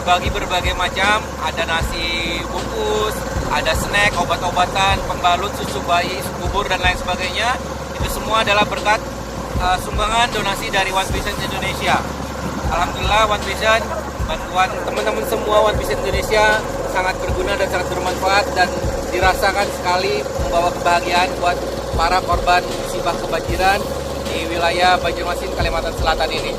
dibagi berbagai macam, ada nasi bungkus, ada snack, obat-obatan, pembalut, susu bayi, bubur dan lain sebagainya. Itu semua adalah berkat sumbangan donasi dari One Vision Indonesia. Alhamdulillah One Vision, bantuan teman-teman semua One Vision Indonesia sangat berguna dan sangat bermanfaat dan dirasakan sekali membawa kebahagiaan buat para korban musibah kebanjiran di wilayah Banjarmasin, Kalimantan Selatan ini.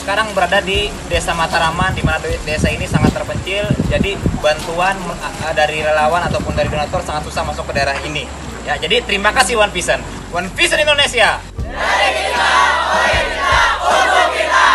Sekarang berada di Desa Mataraman, di mana desa ini sangat terpencil, jadi bantuan dari relawan ataupun dari donatur sangat susah masuk ke daerah ini. Ya, jadi terima kasih One Vision. One Vision Indonesia. Dari kita, oleh kita, untuk kita.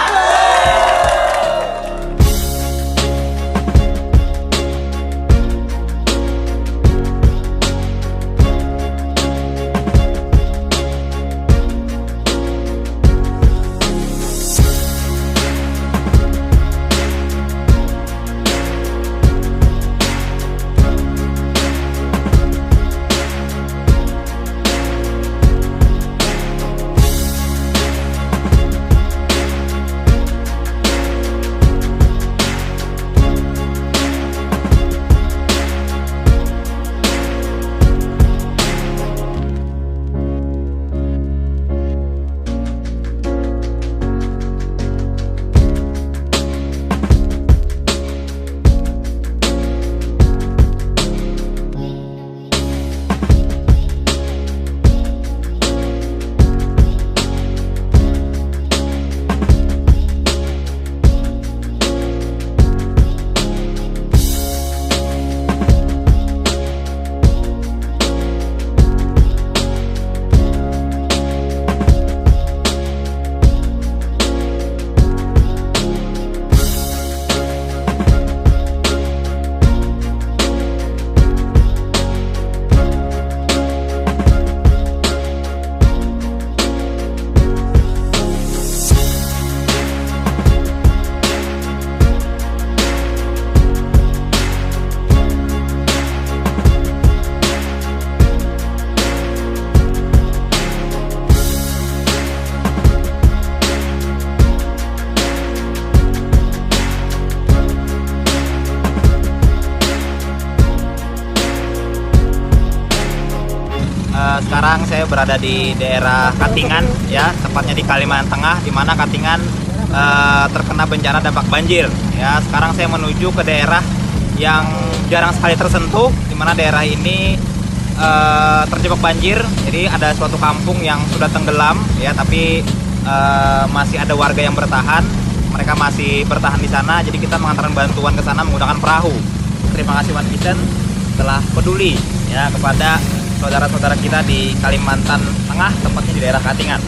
Sekarang saya berada di daerah Katingan, ya, tepatnya di Kalimantan Tengah, di mana Katingan terkena bencana dampak banjir. Ya, sekarang saya menuju ke daerah yang jarang sekali tersentuh, di mana daerah ini terjebak banjir. Jadi ada suatu kampung yang sudah tenggelam, ya, tapi masih ada warga yang bertahan. Mereka masih bertahan di sana. Jadi kita mengantarkan bantuan ke sana menggunakan perahu. Terima kasih One Vision telah peduli, ya, kepada saudara-saudara kita di Kalimantan Tengah, tepatnya di daerah Katingan.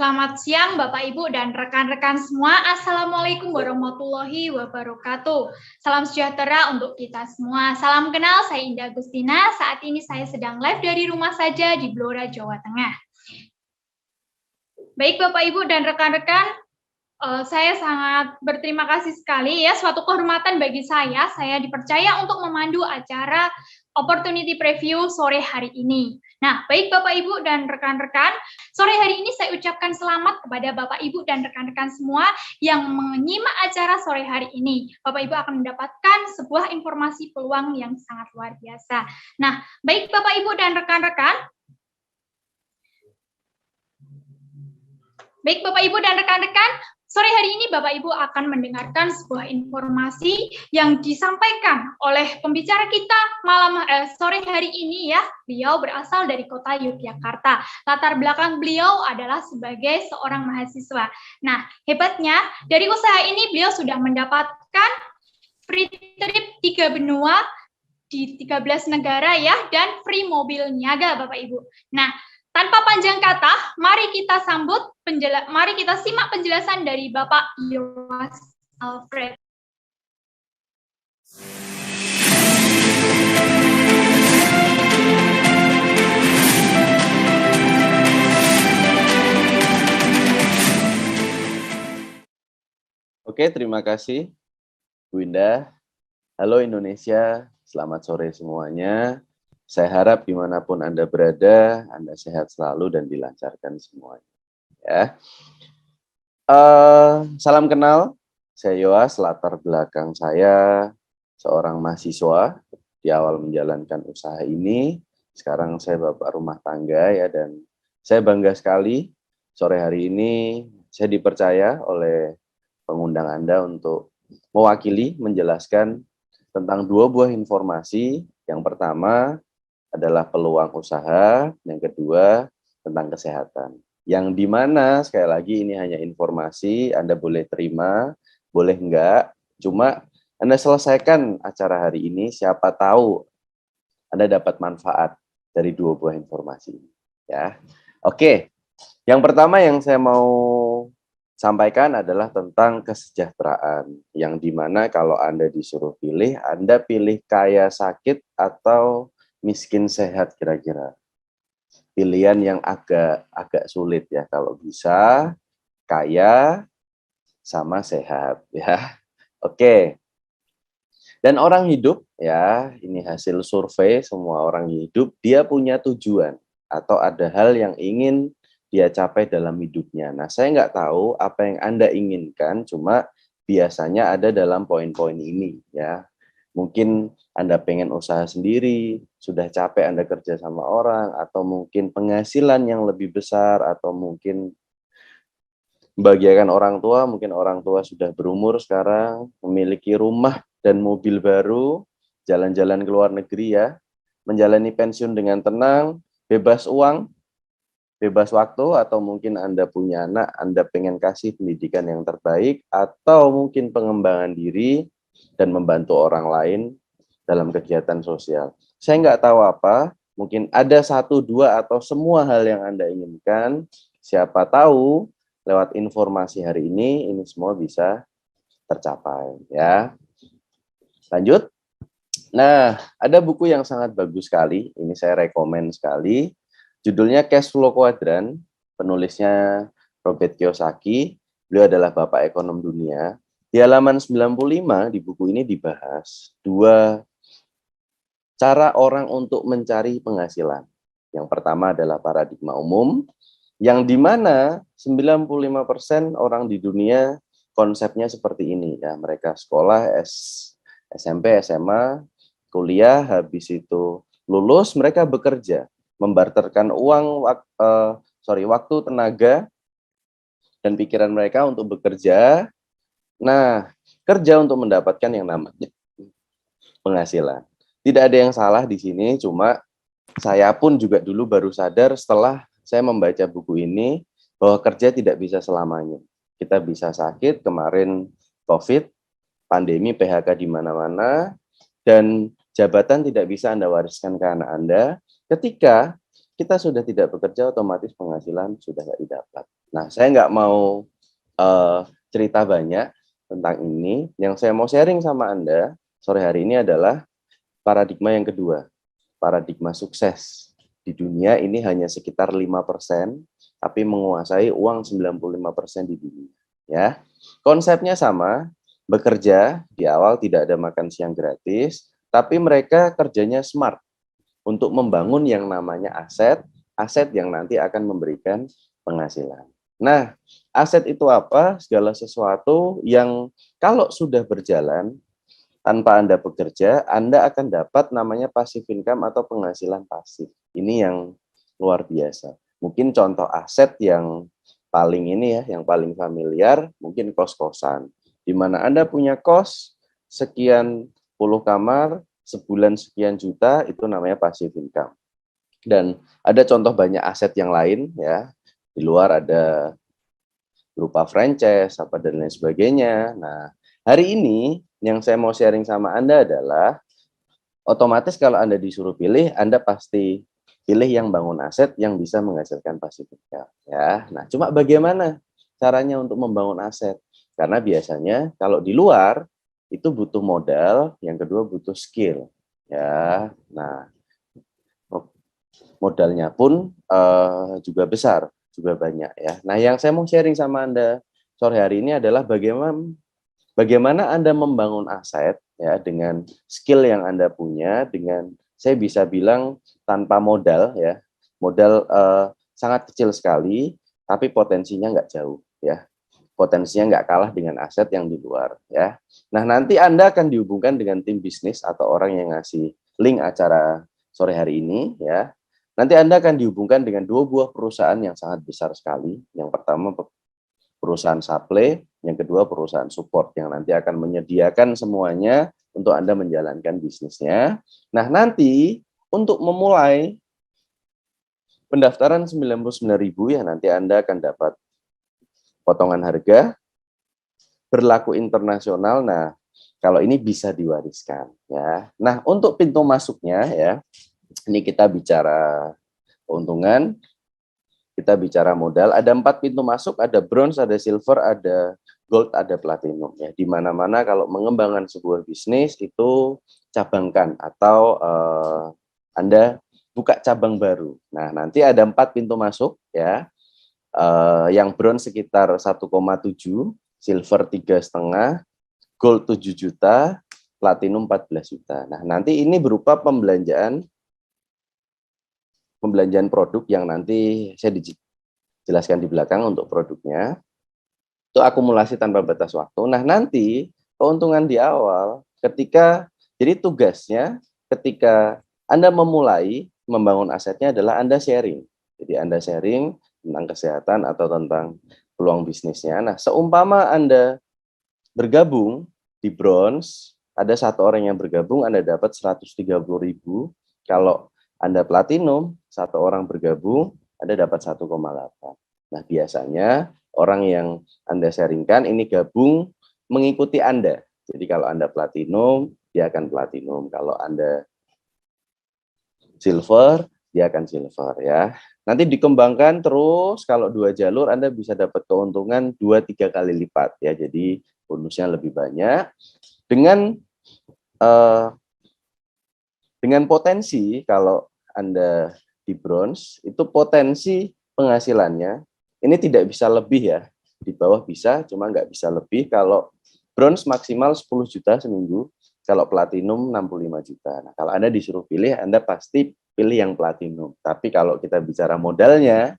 Selamat siang Bapak Ibu dan rekan-rekan semua. Assalamualaikum warahmatullahi wabarakatuh. Salam sejahtera untuk kita semua. Salam kenal, saya Indah Agustina. Saat ini saya sedang live dari rumah saja di Blora, Jawa Tengah. Baik Bapak Ibu dan rekan-rekan, saya sangat berterima kasih sekali ya, suatu kehormatan bagi saya dipercaya untuk memandu acara Opportunity Preview sore hari ini. Nah, baik Bapak Ibu dan rekan-rekan, sore hari ini saya ucapkan selamat kepada Bapak Ibu dan rekan-rekan semua yang menyimak acara sore hari ini. Bapak Ibu akan mendapatkan sebuah informasi peluang yang sangat luar biasa. Nah, baik Bapak Ibu dan rekan-rekan, sore hari ini Bapak Ibu akan mendengarkan sebuah informasi yang disampaikan oleh pembicara kita sore hari ini ya. Beliau berasal dari kota Yogyakarta. Latar belakang beliau adalah sebagai seorang mahasiswa. Nah, hebatnya dari usaha ini beliau sudah mendapatkan free trip 3 benua di 13 negara ya, dan free mobil niaga Bapak Ibu. Nah, tanpa panjang kata, mari kita simak penjelasan dari Bapak Yowas Alfred. Oke, terima kasih Bu Indah. Halo Indonesia, selamat sore semuanya. Saya harap dimanapun Anda berada, Anda sehat selalu dan dilancarkan semuanya. Ya. Salam kenal, saya Yowas. Latar belakang saya seorang mahasiswa di awal menjalankan usaha ini. Sekarang saya bapak rumah tangga ya, dan saya bangga sekali sore hari ini saya dipercaya oleh pengundang Anda untuk mewakili menjelaskan tentang 2 buah informasi. Yang pertama adalah peluang usaha, yang kedua tentang kesehatan. Yang dimana sekali lagi ini hanya informasi, Anda boleh terima, boleh enggak, cuma Anda selesaikan acara hari ini, siapa tahu Anda dapat manfaat dari 2 buah informasi ini. Ya. Oke, yang pertama yang saya mau sampaikan adalah tentang kesejahteraan, yang dimana kalau Anda disuruh pilih, Anda pilih kaya sakit atau miskin sehat kira-kira. Pilihan yang agak sulit ya, kalau bisa kaya sama sehat ya. Oke. Dan orang hidup ya, ini hasil survei, semua orang hidup dia punya tujuan atau ada hal yang ingin dia capai dalam hidupnya. Nah, saya nggak tahu apa yang Anda inginkan, cuma biasanya ada dalam poin-poin ini ya. Mungkin Anda pengen usaha sendiri, sudah capek Anda kerja sama orang, atau mungkin penghasilan yang lebih besar, atau mungkin membahagiakan orang tua, mungkin orang tua sudah berumur sekarang, memiliki rumah dan mobil baru, jalan-jalan ke luar negeri ya, menjalani pensiun dengan tenang, bebas uang, bebas waktu, atau mungkin Anda punya anak, Anda pengen kasih pendidikan yang terbaik, atau mungkin pengembangan diri, dan membantu orang lain dalam kegiatan sosial. Saya nggak tahu apa, mungkin ada 1, 2, atau semua hal yang Anda inginkan. Siapa tahu lewat informasi hari ini semua bisa tercapai ya. Lanjut. Nah, ada buku yang sangat bagus sekali, ini saya rekomen sekali. Judulnya Cash Flow Quadrant, penulisnya Robert Kiyosaki. Beliau adalah bapak ekonom dunia. Di halaman 95 di buku ini dibahas 2 cara orang untuk mencari penghasilan. Yang pertama adalah paradigma umum, yang dimana 95% orang di dunia konsepnya seperti ini ya. Mereka sekolah SMP, SMA, kuliah, habis itu lulus, mereka bekerja, membarterkan waktu, tenaga, dan pikiran mereka untuk bekerja. Nah, kerja untuk mendapatkan yang namanya penghasilan. Tidak ada yang salah di sini, cuma saya pun juga dulu baru sadar setelah saya membaca buku ini bahwa kerja tidak bisa selamanya. Kita bisa sakit, kemarin COVID, pandemi, PHK di mana-mana, dan jabatan tidak bisa Anda wariskan ke anak Anda. Ketika kita sudah tidak bekerja, otomatis penghasilan sudah nggak didapat. Nah, saya nggak mau cerita banyak tentang ini. Yang saya mau sharing sama Anda sore hari ini adalah paradigma yang kedua, paradigma sukses. Di dunia ini hanya sekitar 5%, tapi menguasai uang 95% di dunia. Ya, konsepnya sama, bekerja di awal tidak ada makan siang gratis, tapi mereka kerjanya smart untuk membangun yang namanya aset, aset yang nanti akan memberikan penghasilan. Nah, aset itu apa? Segala sesuatu yang kalau sudah berjalan, tanpa Anda bekerja, Anda akan dapat namanya passive income atau penghasilan pasif. Ini yang luar biasa. Mungkin contoh aset yang paling ini ya, yang paling familiar, mungkin kos-kosan. Di mana Anda punya kos sekian puluh kamar, sebulan sekian juta, itu namanya passive income. Dan ada contoh banyak aset yang lain ya. Di luar ada berupa franchise, apa dan lain sebagainya. Nah, hari ini yang saya mau sharing sama Anda adalah otomatis kalau Anda disuruh pilih, Anda pasti pilih yang bangun aset yang bisa menghasilkan passive income. Ya, nah cuma bagaimana caranya untuk membangun aset? Karena biasanya kalau di luar itu butuh modal, yang kedua butuh skill. Ya, nah modalnya pun juga besar, juga banyak ya. Nah, yang saya mau sharing sama Anda sore hari ini adalah bagaimana Anda membangun aset ya dengan skill yang Anda punya, dengan saya bisa bilang tanpa modal ya. Modal sangat kecil sekali, tapi potensinya nggak jauh ya. Potensinya nggak kalah dengan aset yang di luar ya. Nah, nanti Anda akan dihubungkan dengan tim bisnis atau orang yang ngasih link acara sore hari ini ya. Nanti Anda akan dihubungkan dengan dua buah perusahaan yang sangat besar sekali. Yang pertama perusahaan supply, yang kedua perusahaan support yang nanti akan menyediakan semuanya untuk Anda menjalankan bisnisnya. Nah, nanti untuk memulai pendaftaran 99.000 ya, nanti Anda akan dapat potongan harga berlaku internasional. Nah, kalau ini bisa diwariskan ya. Nah, untuk pintu masuknya ya, ini kita bicara keuntungan, kita bicara modal. Ada 4 pintu masuk, ada bronze, ada silver, ada gold, ada platinum ya. Di mana-mana kalau mengembangkan sebuah bisnis itu cabangkan atau Anda buka cabang baru. Nah, nanti ada 4 pintu masuk ya. Yang bronze sekitar 1,7, silver 3,5, gold 7 juta, platinum 14 juta. Nah, nanti ini berupa pembelanjaan produk yang nanti saya dijelaskan di belakang untuk produknya. Itu akumulasi tanpa batas waktu. Nah, nanti keuntungan di awal jadi tugasnya ketika Anda memulai membangun asetnya adalah Anda sharing. Jadi Anda sharing tentang kesehatan atau tentang peluang bisnisnya. Nah, seumpama Anda bergabung di bronze, ada 1 orang yang bergabung, Anda dapat 130.000. Kalau Anda platinum, 1 orang bergabung, Anda dapat 1,8. Nah, biasanya orang yang Anda sharingkan ini gabung mengikuti Anda. Jadi kalau Anda platinum, dia akan platinum. Kalau Anda silver, dia akan silver ya. Nanti dikembangkan terus, kalau 2 jalur Anda bisa dapat keuntungan 2-3 kali lipat ya. Jadi bonusnya lebih banyak. Dengan potensi kalau Anda di bronze, itu potensi penghasilannya ini tidak bisa lebih ya. Di bawah bisa, cuma nggak bisa lebih. Kalau bronze maksimal 10 juta seminggu, kalau platinum 65 juta. Nah, kalau Anda disuruh pilih, Anda pasti pilih yang platinum. Tapi kalau kita bicara modalnya,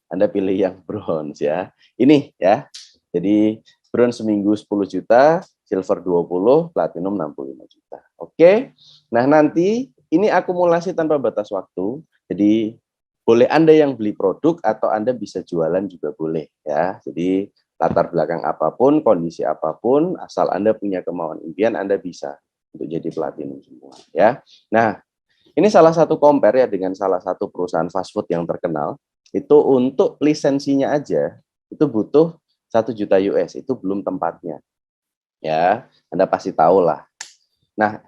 Anda pilih yang bronze ya. Ini ya. Jadi bronze seminggu 10 juta, silver 20, platinum 65 juta. Oke. Nah, nanti ini akumulasi tanpa batas waktu. Jadi boleh Anda yang beli produk atau Anda bisa jualan juga boleh ya. Jadi latar belakang apapun, kondisi apapun, asal Anda punya kemauan impian, Anda bisa untuk jadi platinum semua ya. Nah, ini salah satu compare ya dengan salah satu perusahaan fast food yang terkenal. Itu untuk lisensinya aja itu butuh 1 juta US, itu belum tempatnya. Ya, Anda pasti tahu lah. Nah,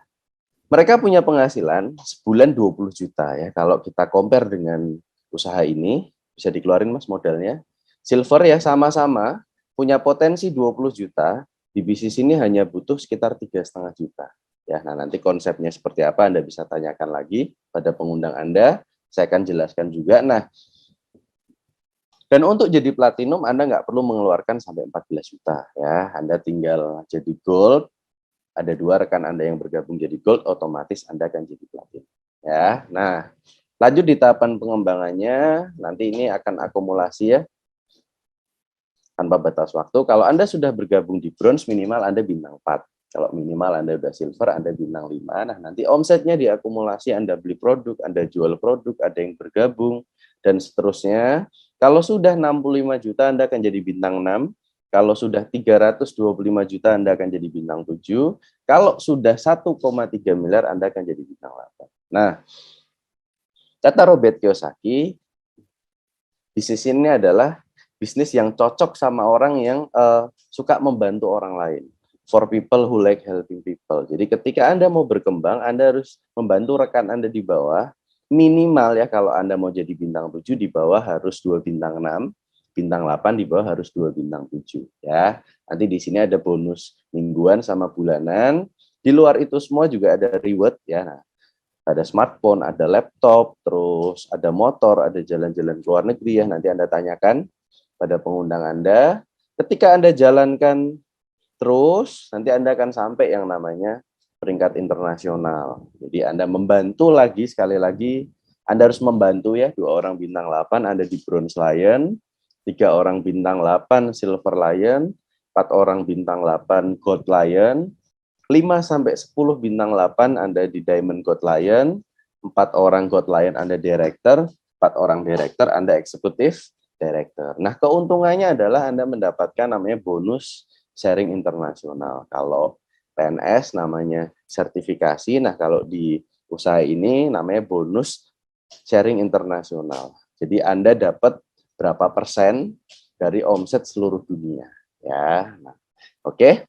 mereka punya penghasilan sebulan 20 juta ya. Kalau kita compare dengan usaha ini. Bisa dikeluarin Mas modalnya. Silver ya sama-sama punya potensi 20 juta, di bisnis ini hanya butuh sekitar 3,5 juta. Ya, nah nanti konsepnya seperti apa Anda bisa tanyakan lagi pada pengundang Anda, saya akan jelaskan juga. Nah, dan untuk jadi platinum Anda nggak perlu mengeluarkan sampai 14 juta ya. Anda tinggal jadi gold, ada 2 rekan Anda yang bergabung jadi gold, otomatis Anda akan jadi platinum. Ya, nah lanjut di tahapan pengembangannya, nanti ini akan akumulasi ya, tanpa batas waktu. Kalau Anda sudah bergabung di bronze, minimal Anda bintang 4. Kalau minimal Anda udah silver, Anda bintang 5. Nah, nanti omsetnya diakumulasi, Anda beli produk, Anda jual produk, ada yang bergabung, dan seterusnya. Kalau sudah 65 juta, Anda akan jadi bintang 6. Kalau sudah 325 juta, Anda akan jadi bintang 7. Kalau sudah 1,3 miliar, Anda akan jadi bintang 8. Nah, kata Robert Kiyosaki, bisnis ini adalah bisnis yang cocok sama orang yang suka membantu orang lain. For people who like helping people. Jadi ketika Anda mau berkembang, Anda harus membantu rekan Anda di bawah. Minimal ya, kalau Anda mau jadi bintang 7, di bawah harus 2 bintang 6. Bintang 8 di bawah harus 2 bintang 7. Ya. Nanti di sini ada bonus mingguan sama bulanan. Di luar itu semua juga ada reward ya. Nah, ada smartphone, ada laptop, terus ada motor, ada jalan-jalan ke luar negeri ya. Nanti Anda tanyakan pada pengundang Anda. Ketika Anda jalankan terus, nanti Anda akan sampai yang namanya peringkat internasional. Jadi Anda membantu lagi, sekali lagi, Anda harus membantu ya, 2 orang bintang 8, Anda di Bronze Lion, 3 orang bintang 8 Silver Lion, 4 orang bintang 8 Gold Lion, 5-10 bintang 8 Anda di Diamond Gold Lion, 4 orang Gold Lion Anda Director, 4 orang Director Anda Eksekutif Director. Nah, keuntungannya adalah Anda mendapatkan namanya bonus sharing internasional. Kalau PNS namanya sertifikasi, nah kalau di usaha ini namanya bonus sharing internasional. Jadi Anda dapat berapa persen dari omset seluruh dunia. Ya, nah, oke.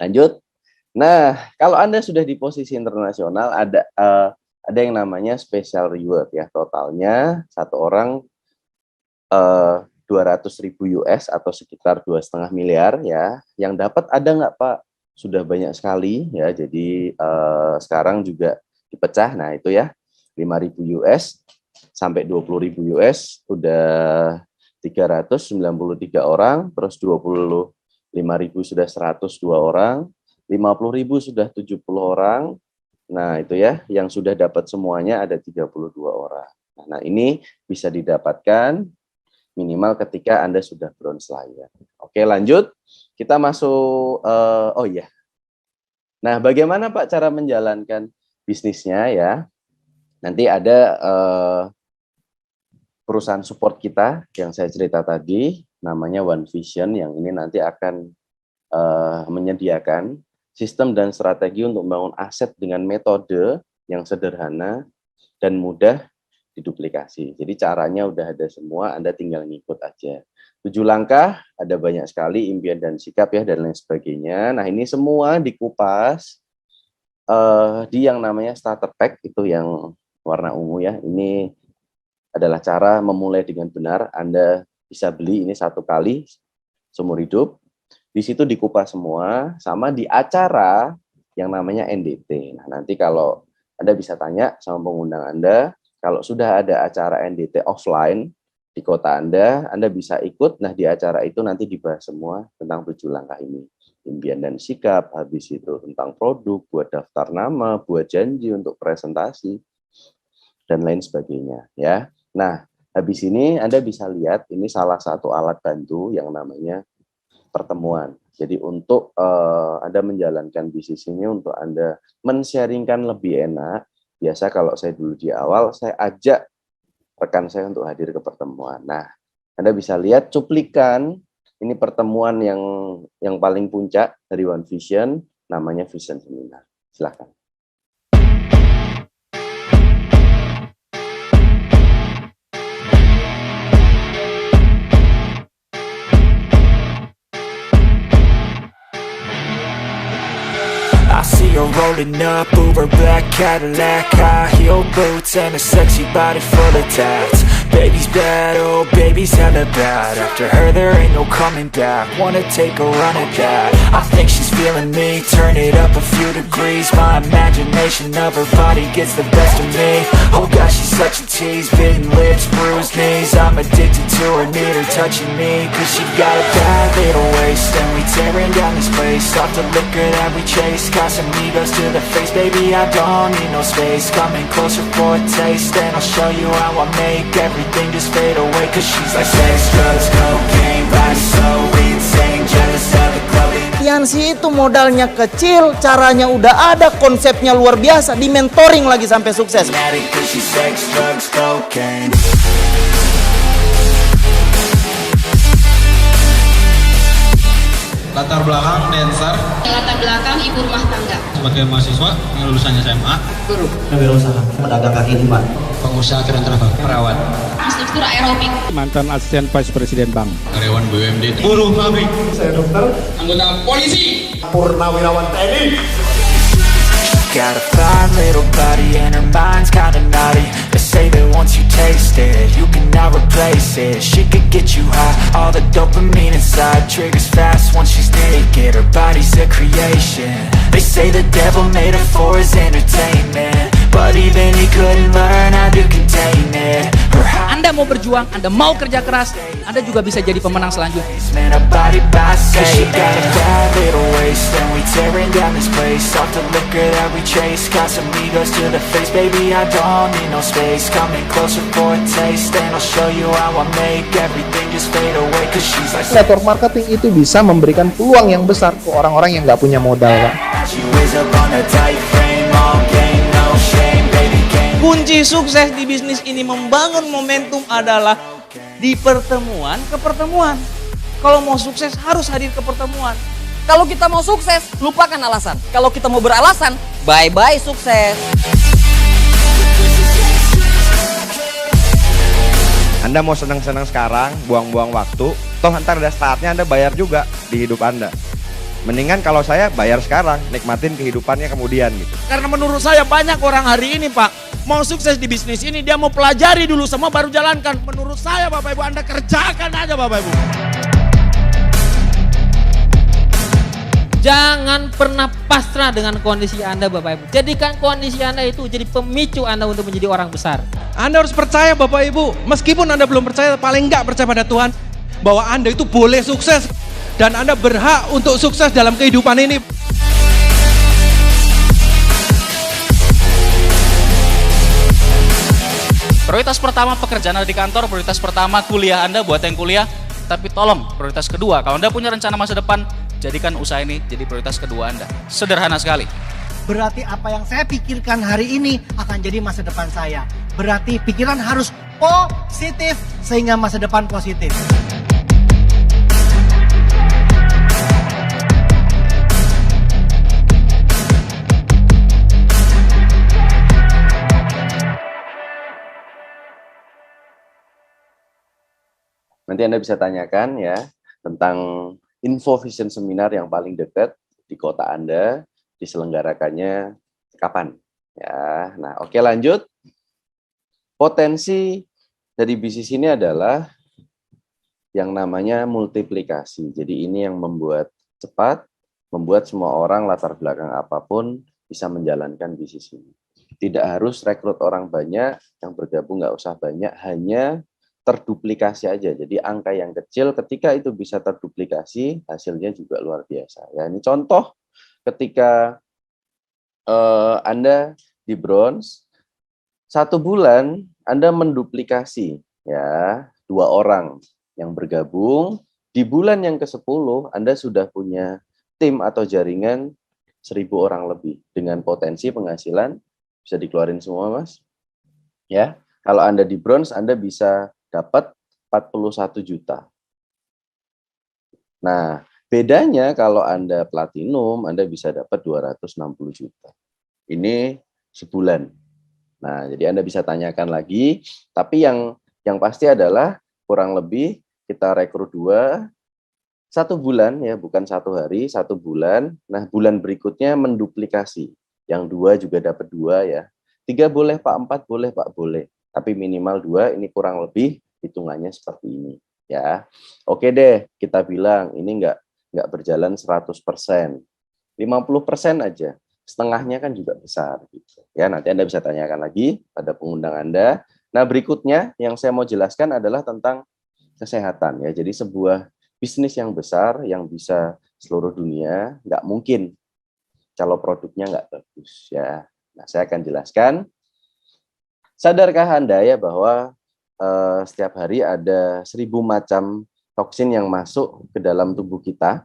Lanjut. Nah, kalau Anda sudah di posisi internasional, ada yang namanya special reward ya. Totalnya satu orang 200.000 US atau sekitar 2,5 miliar ya. Yang dapat ada nggak Pak? Sudah banyak sekali ya. Jadi sekarang juga dipecah. Nah itu ya, 5.000 US sampai 20.000 US udah 393 orang. Terus 25.000 sudah 102 orang. 50.000 sudah 70 orang. Nah itu ya, yang sudah dapat semuanya ada 32 orang. Nah ini bisa didapatkan minimal ketika Anda sudah Bronze Lion. Oke, lanjut. Kita masuk, oh iya. Nah, bagaimana Pak cara menjalankan bisnisnya ya? Nanti ada perusahaan support kita yang saya cerita tadi, namanya One Vision, yang ini nanti akan menyediakan sistem dan strategi untuk membangun aset dengan metode yang sederhana dan mudah diduplikasi. Jadi caranya udah ada semua, Anda tinggal ngikut aja. 7 langkah, ada banyak sekali, impian dan sikap ya, dan lain sebagainya. Nah ini semua dikupas di yang namanya starter pack, itu yang warna ungu ya. Ini adalah cara memulai dengan benar. Anda bisa beli ini 1 kali seumur hidup. Di situ dikupas semua, sama di acara yang namanya NDT. Nah nanti kalau Anda bisa tanya sama pengundang Anda, kalau sudah ada acara NDT offline di kota Anda bisa ikut. Nah, di acara itu nanti dibahas semua tentang 7 langkah ini. Impian dan sikap, habis itu tentang produk, buat daftar nama, buat janji untuk presentasi, dan lain sebagainya. Ya. Nah, habis ini Anda bisa lihat, ini salah satu alat bantu yang namanya pertemuan. Jadi untuk Anda menjalankan bisnis ini, untuk Anda men-sharingkan lebih enak, biasa kalau saya dulu di awal, saya ajak rekan saya untuk hadir ke pertemuan. Nah, Anda bisa lihat cuplikan, ini pertemuan yang paling puncak dari One Vision, namanya Vision Seminar. Silakan. You're rolling up, Uber black Cadillac, high heel boots and a sexy body full of tats. Baby's bad, oh baby's hella bad. After her there ain't no coming back. Wanna take a run at that. I think she's feeling me. Turn it up a few degrees. My imagination of her body gets the best of me. Oh gosh, she's such a tease. Bitten lips, bruised knees. I'm addicted to her, need her touching me. Cause she got a bad little waist. And we tearing down this place. Off the liquor that we chase. Got some egos to the face. Baby, I don't need no space. Coming closer for a taste. And I'll show you how I make everything just fade away. Cause she's like sex, drugs, cocaine. Body so insane. Jealous of the clothing. Yansi itu modalnya kecil, caranya udah ada, konsepnya luar biasa, di mentoring lagi sampai sukses. Addict 'cause she's sex, drugs, cocaine. Latar belakang dancer, Latar belakang ibu rumah tangga. sebagai mahasiswa yang lulusannya SMA, Guru, wirausaha, pedagang kaki lima, pengusaha travel, perawat, Instruktur aerobik. mantan asisten vice presiden bank, karyawan BUMD, buruh pabrik, saya dokter, anggota polisi, purnawirawan TNI. Got a fine little body and her mind's kinda naughty. They say that once you taste it, you cannot replace it. She could get you high, all the dopamine inside triggers fast once she's naked. Her body's a creation. They say the devil made her for his entertainment, but even he couldn't learn how to contain it. Her Anda mau berjuang, Anda mau kerja keras, Anda juga bisa jadi pemenang selanjutnya. man, her body by say she got a bad little waist, and we tearing down this place. Off the liquor that we chase, got some egos to the face. Baby, I don't need no space. Coming closer for a taste, and I'll show you how I make everything just fade away. Cause she's like Network marketing itu bisa memberikan peluang yang besar ke orang-orang yang nggak punya modal, Pak. she whiz up on a tight frame, all game, no shame, baby game. Kunci sukses di bisnis ini membangun momentum adalah di pertemuan ke pertemuan. Kalau mau sukses harus hadir ke pertemuan. Kalau kita mau sukses, lupakan alasan. Kalau kita mau beralasan, bye-bye sukses. Anda mau senang-senang sekarang, buang-buang waktu, toh ntar ada saatnya Anda bayar juga di hidup Anda. Mendingan kalau saya bayar sekarang, nikmatin kehidupannya kemudian gitu. Karena menurut saya banyak orang hari ini, Pak, mau sukses di bisnis ini, dia mau pelajari dulu semua baru jalankan. Menurut saya, Bapak Ibu, Anda kerjakan aja, Bapak Ibu. Jangan pernah pasrah dengan kondisi Anda, Bapak Ibu. Jadikan kondisi Anda itu jadi pemicu Anda untuk menjadi orang besar. Anda harus percaya Bapak Ibu, meskipun Anda belum percaya, paling nggak percaya pada Tuhan, bahwa Anda itu boleh sukses dan Anda berhak untuk sukses dalam kehidupan ini. Prioritas pertama pekerjaan Anda di kantor, prioritas pertama kuliah Anda buat yang kuliah. Tapi tolong, prioritas kedua, kalau Anda punya rencana masa depan, jadikan usaha ini jadi prioritas kedua Anda. Sederhana sekali. Berarti apa yang saya pikirkan hari ini akan jadi masa depan saya. Berarti pikiran harus positif sehingga masa depan positif. Nanti Anda bisa tanyakan ya tentang info vision seminar yang paling dekat di kota Anda, diselenggarakannya kapan. Ya, nah oke lanjut. Potensi dari bisnis ini adalah yang namanya multiplikasi. Jadi ini yang membuat cepat, membuat semua orang latar belakang apapun bisa menjalankan bisnis ini. Tidak harus rekrut orang banyak, yang bergabung nggak usah banyak, hanya terduplikasi aja. Jadi angka yang kecil ketika itu bisa terduplikasi, hasilnya juga luar biasa. Ya, ini contoh ketika Anda di bronze, 1 bulan Anda menduplikasi ya 2 orang yang bergabung. Di bulan yang ke-10 Anda sudah punya tim atau jaringan 1.000 orang lebih dengan potensi penghasilan bisa dikeluarin semua, Mas. Ya, kalau Anda di bronze Anda bisa dapat 41 juta. Nah, bedanya kalau Anda platinum, Anda bisa dapat 260 juta. Ini sebulan. Nah, jadi Anda bisa tanyakan lagi, tapi yang pasti adalah kurang lebih kita rekrut 2, 1 bulan ya, bukan 1 hari, 1 bulan. Nah, bulan berikutnya menduplikasi. Yang 2 juga dapat 2 ya. 3 boleh Pak, 4 boleh Pak, boleh. Tapi minimal 2, ini kurang lebih hitungannya seperti ini ya. Oke deh, kita bilang ini nggak berjalan 100%. 50% aja. Setengahnya kan juga besar gitu. Ya, nanti Anda bisa tanyakan lagi pada pengundang Anda. Nah, berikutnya yang saya mau jelaskan adalah tentang kesehatan ya. Jadi sebuah bisnis yang besar yang bisa seluruh dunia nggak mungkin kalau produknya nggak bagus ya. Nah, saya akan jelaskan. Sadarkah Anda ya bahwa setiap hari ada 1000 macam toksin yang masuk ke dalam tubuh kita?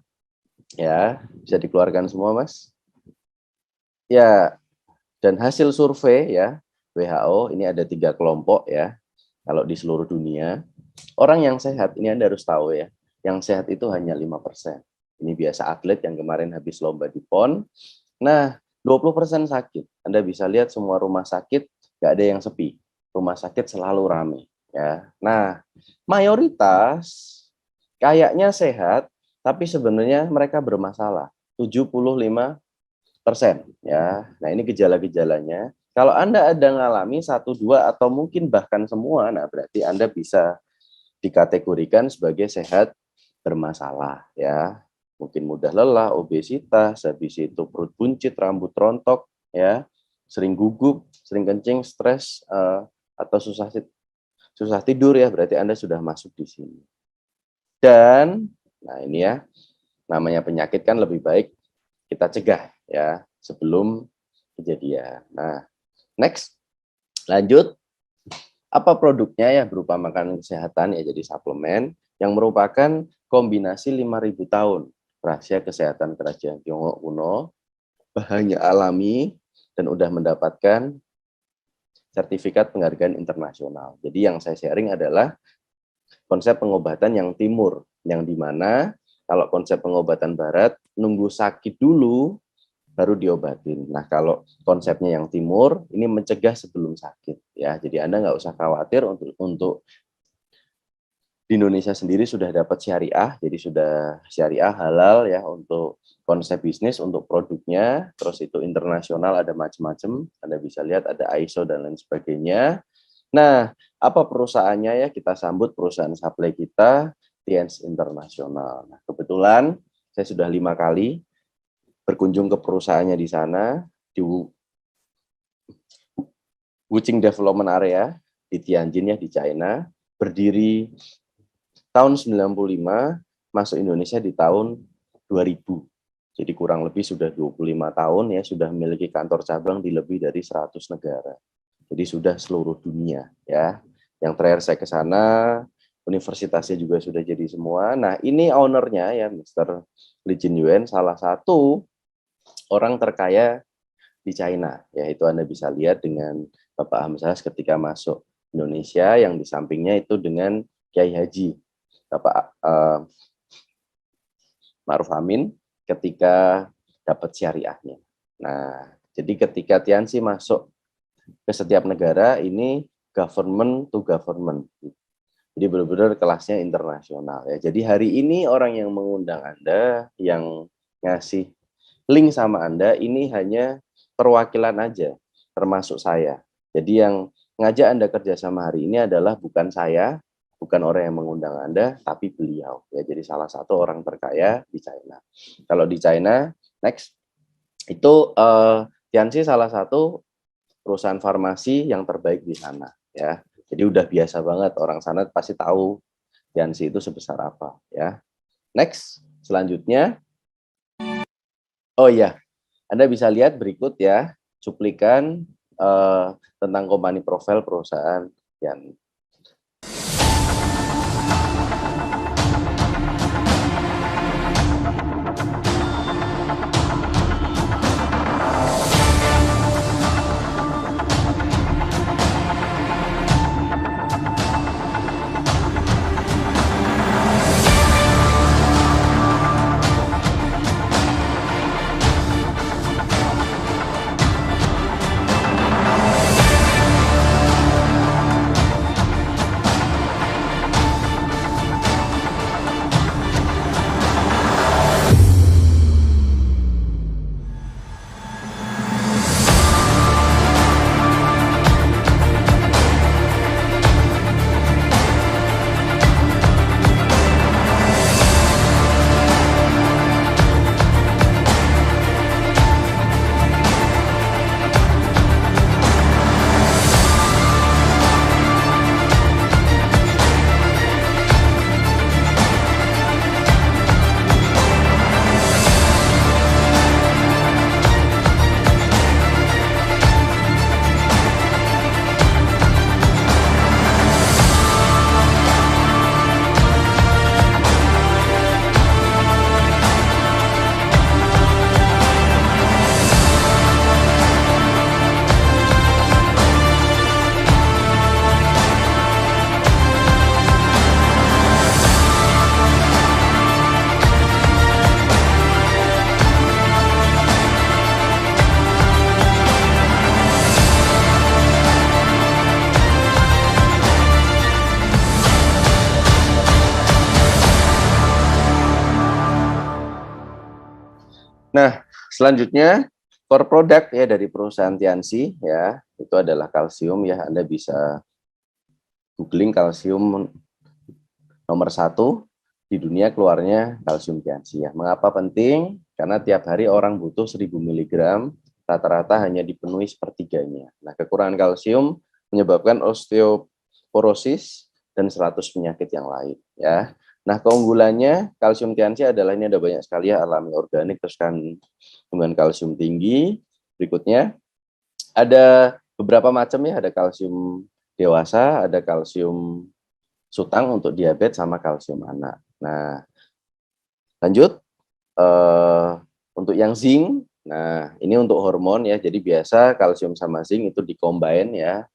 Ya, bisa dikeluarkan semua, Mas? Ya, dan hasil survei ya, WHO ini ada 3 kelompok ya. Kalau di seluruh dunia, orang yang sehat ini Anda harus tahu ya, yang sehat itu hanya 5%. Ini biasa atlet yang kemarin habis lomba di PON. Nah, 20% sakit. Anda bisa lihat semua rumah sakit nggak ada yang sepi. Rumah sakit selalu ramai ya. Nah, mayoritas kayaknya sehat, tapi sebenarnya mereka bermasalah. 75% ya. Nah, ini gejala-gejalanya. Kalau Anda ada ngalami 1, 2 atau mungkin bahkan semua, nah berarti Anda bisa dikategorikan sebagai sehat bermasalah ya. Mungkin mudah lelah, obesitas, habis itu perut buncit, rambut rontok ya, sering gugup, sering kencing, stres atau susah tidur ya, berarti Anda sudah masuk di sini. Dan nah ini ya, namanya penyakit kan lebih baik kita cegah ya sebelum kejadian. Nah, next, lanjut. Apa produknya ya? Berupa makanan kesehatan ya, jadi suplemen yang merupakan kombinasi 5.000 tahun rahasia kesehatan kerajaan Tiongkok kuno, bahannya alami dan udah mendapatkan sertifikat penghargaan internasional. Jadi yang saya sharing adalah konsep pengobatan yang timur, yang dimana kalau konsep pengobatan barat nunggu sakit dulu baru diobatin. Nah, kalau konsepnya yang timur ini mencegah sebelum sakit ya. Jadi Anda nggak usah khawatir untuk di Indonesia sendiri sudah dapat syariah, jadi sudah syariah halal ya untuk konsep bisnis, untuk produknya, terus itu internasional ada macam-macam, Anda bisa lihat ada ISO dan lain sebagainya. Nah, apa perusahaannya ya? Kita sambut perusahaan supply kita, Tiens Internasional. Nah, kebetulan saya sudah 5 kali berkunjung ke perusahaannya di sana, di Wuxing Development Area, di Tianjin ya, di China, berdiri tahun 95, masuk Indonesia di tahun 2000. Jadi kurang lebih sudah 25 tahun ya, sudah memiliki kantor cabang di lebih dari 100 negara. Jadi sudah seluruh dunia ya. Yang terakhir saya ke sana, universitasnya juga sudah jadi semua. Nah, ini ownernya ya Mr. Li Jinyuan, salah satu orang terkaya di China. Ya, itu Anda bisa lihat dengan Bapak Hamzah ketika masuk Indonesia, yang di sampingnya itu dengan Kiai Haji Bapak Ma'ruf Amin ketika dapat syariahnya. Nah, jadi ketika Tianxi masuk ke setiap negara, ini government to government. Jadi benar-benar kelasnya internasional ya. Jadi hari ini orang yang mengundang Anda, yang ngasih link sama Anda, ini hanya perwakilan aja, termasuk saya. Jadi yang ngajak Anda kerja sama hari ini adalah bukan saya, bukan orang yang mengundang Anda, tapi beliau. Ya, jadi salah satu orang terkaya di China. Kalau di China, next, itu Tianxi salah satu perusahaan farmasi yang terbaik di sana. Ya, jadi udah biasa banget, orang sana pasti tahu Tianxi itu sebesar apa. Ya, next, selanjutnya, oh ya, Anda bisa lihat berikut ya, cuplikan tentang company profile perusahaan Tianxi. Nah, selanjutnya core product ya dari perusahaan Tianxi ya, itu adalah kalsium ya. Anda bisa googling kalsium nomor 1 di dunia, keluarnya kalsium Tianxi ya. Mengapa penting? Karena tiap hari orang butuh 1000 mg, rata-rata hanya dipenuhi sepertiganya. Nah, kekurangan kalsium menyebabkan osteoporosis dan 100 penyakit yang lain ya. Nah, keunggulannya kalsium Tianxi adalah ini ada banyak sekali ya, alami, organik, terus kandungan kalsium tinggi. Berikutnya ada beberapa macam ya, ada kalsium dewasa, ada kalsium sutang untuk diabetes sama kalsium anak. Nah, lanjut untuk yang zinc. Nah, ini untuk hormon ya. Jadi biasa kalsium sama zinc itu dikombin ya.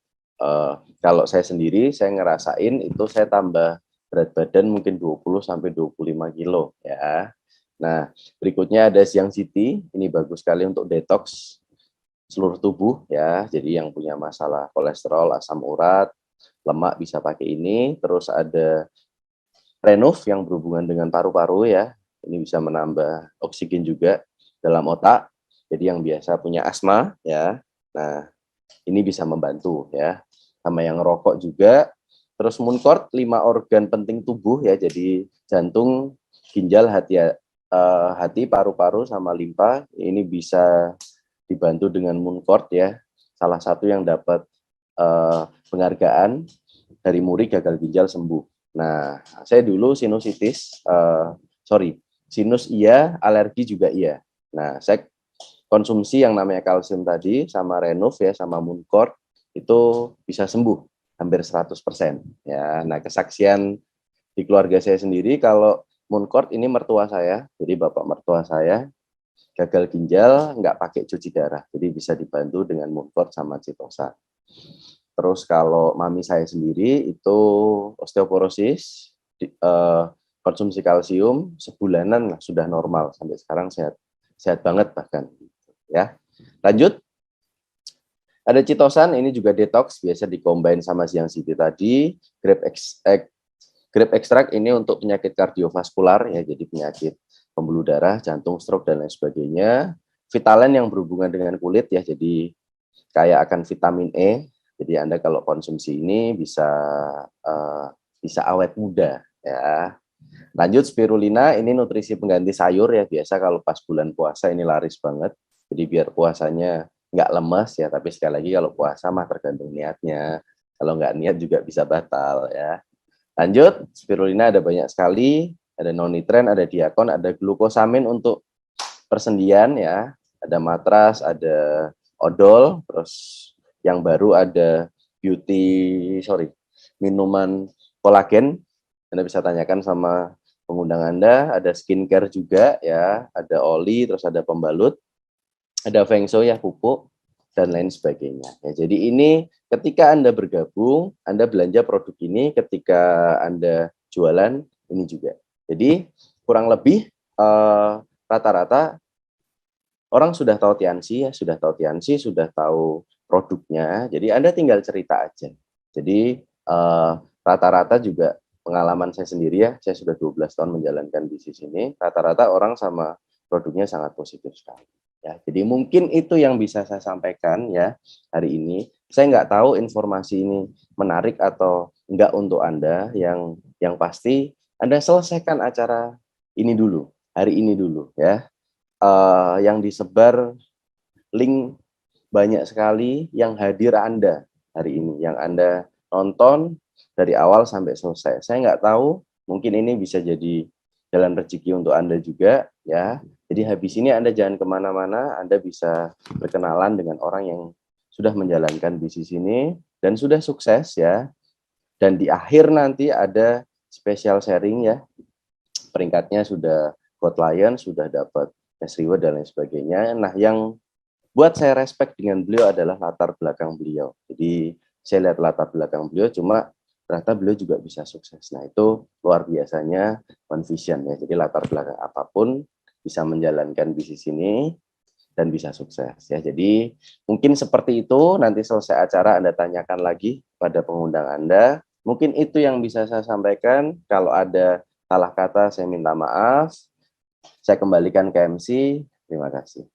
Kalau saya sendiri, saya ngerasain itu saya tambah berat badan mungkin 20 sampai 25 kilo ya. Nah, berikutnya ada Siang City, ini bagus sekali untuk detox seluruh tubuh ya. Jadi yang punya masalah kolesterol, asam urat, lemak bisa pakai ini. Terus ada Renov yang berhubungan dengan paru-paru ya. Ini bisa menambah oksigen juga dalam otak. Jadi yang biasa punya asma ya. Nah, ini bisa membantu ya. Sama yang rokok juga. Terus Mooncord 5 organ penting tubuh ya, jadi jantung, ginjal, hati, paru-paru sama limpa ini bisa dibantu dengan Mooncord ya. Salah satu yang dapat penghargaan dari Muri gagal ginjal sembuh. Nah, saya dulu sinusitis, sinus iya, alergi juga iya. Nah, saya konsumsi yang namanya kalsium tadi sama Renov ya sama Mooncord itu bisa sembuh hampir 100% ya. Nah, kesaksian di keluarga saya sendiri kalau Mooncord ini mertua saya, jadi bapak mertua saya gagal ginjal nggak pakai cuci darah, jadi bisa dibantu dengan Mooncord sama Citosan. Terus kalau mami saya sendiri itu osteoporosis, konsumsi kalsium sebulanan lah sudah normal, sampai sekarang sehat banget bahkan ya. Lanjut. Ada Citosan, ini juga detox, biasa dikombin sama Siang City tadi. Grape extract ini untuk penyakit kardiovaskular ya, jadi penyakit pembuluh darah, jantung, stroke dan lain sebagainya. Vitalen yang berhubungan dengan kulit ya, jadi kayak akan vitamin E. Jadi Anda kalau konsumsi ini bisa awet muda ya. Lanjut spirulina, ini nutrisi pengganti sayur ya, biasa kalau pas bulan puasa ini laris banget. Jadi biar puasanya nggak lemes ya, tapi sekali lagi kalau puasa mah tergantung niatnya. Kalau nggak niat juga bisa batal ya. Lanjut, spirulina ada banyak sekali, ada nonitren, ada diakon, ada glukosamin untuk persendian ya, ada matras, ada odol, terus yang baru ada minuman kolagen. Anda bisa tanyakan sama pengundang Anda, ada skincare juga ya, ada oli, terus ada pembalut, ada Feng Shui ya, pupuk, dan lain sebagainya. Ya, jadi ini ketika Anda bergabung, Anda belanja produk ini, ketika Anda jualan, ini juga. Jadi kurang lebih rata-rata orang sudah tahu Tianxi ya, sudah tahu produknya, jadi Anda tinggal cerita aja. Jadi rata-rata juga pengalaman saya sendiri ya, saya sudah 12 tahun menjalankan bisnis ini, rata-rata orang sama produknya sangat positif sekali. Ya, jadi mungkin itu yang bisa saya sampaikan ya hari ini. Saya nggak tahu informasi ini menarik atau enggak untuk Anda. Yang pasti Anda selesaikan acara ini dulu, hari ini dulu ya. Yang disebar link banyak sekali, yang hadir Anda hari ini, yang Anda nonton dari awal sampai selesai. Saya nggak tahu, mungkin ini bisa jadi jalan rezeki untuk Anda juga ya. Jadi habis ini Anda jangan kemana-mana, Anda bisa berkenalan dengan orang yang sudah menjalankan bisnis ini dan sudah sukses ya. Dan di akhir nanti ada special sharing ya. Peringkatnya sudah Gold Lion, sudah dapat cash reward dan lain sebagainya. Nah, yang buat saya respect dengan beliau adalah latar belakang beliau. Jadi saya lihat latar belakang beliau, cuma ternyata beliau juga bisa sukses. Nah, itu luar biasanya One Vision ya. Jadi latar belakang apapun bisa menjalankan bisnis ini dan bisa sukses ya. Jadi mungkin seperti itu, nanti selesai acara Anda tanyakan lagi pada pengundang Anda. Mungkin itu yang bisa saya sampaikan. Kalau ada salah kata saya minta maaf. Saya kembalikan ke MC. Terima kasih.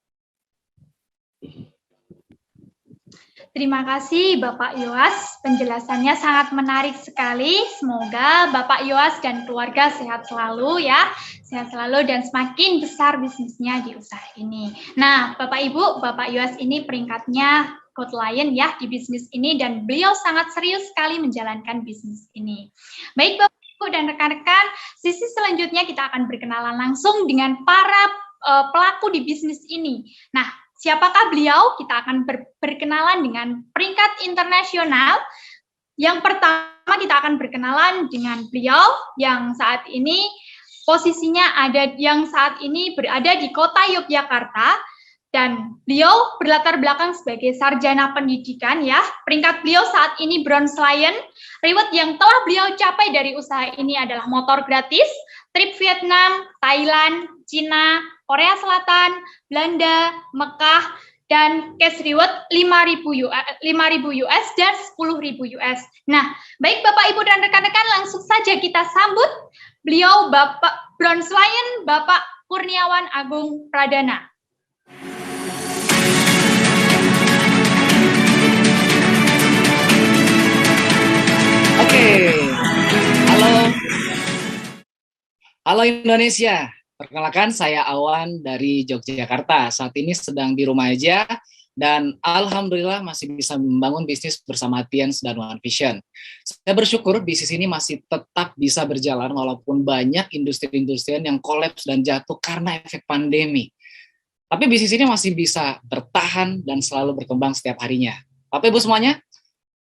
Terima kasih Bapak Yoas, penjelasannya sangat menarik sekali. Semoga Bapak Yoas dan keluarga sehat selalu ya, sehat selalu dan semakin besar bisnisnya di usaha ini. Nah, Bapak Ibu, Bapak Yoas ini peringkatnya Gold Lion ya di bisnis ini dan beliau sangat serius sekali menjalankan bisnis ini. Baik Bapak Ibu dan rekan-rekan, sisi selanjutnya kita akan berkenalan langsung dengan para pelaku di bisnis ini. Nah, siapakah beliau? Kita akan berkenalan dengan peringkat internasional. Yang pertama kita akan berkenalan dengan beliau yang saat ini posisinya berada di kota Yogyakarta dan beliau berlatar belakang sebagai sarjana pendidikan ya. Peringkat beliau saat ini Bronze Lion. Reward yang telah beliau capai dari usaha ini adalah motor gratis, trip Vietnam, Thailand, Cina, Korea Selatan, Belanda, Mekah, dan cash reward 5.000 US dan 10.000 US. Nah, baik Bapak Ibu dan rekan-rekan, langsung saja kita sambut beliau Bapak Bronze Lion, Bapak Kurniawan Agung Pradana. Oke, halo Indonesia. Perkenalkan, saya Awan dari Yogyakarta. Saat ini sedang di rumah aja dan alhamdulillah masih bisa membangun bisnis bersama Tiens dan One Vision. Saya bersyukur bisnis ini masih tetap bisa berjalan walaupun banyak industri-industri yang kolaps dan jatuh karena efek pandemi. Tapi bisnis ini masih bisa bertahan dan selalu berkembang setiap harinya. Bapak Ibu semuanya,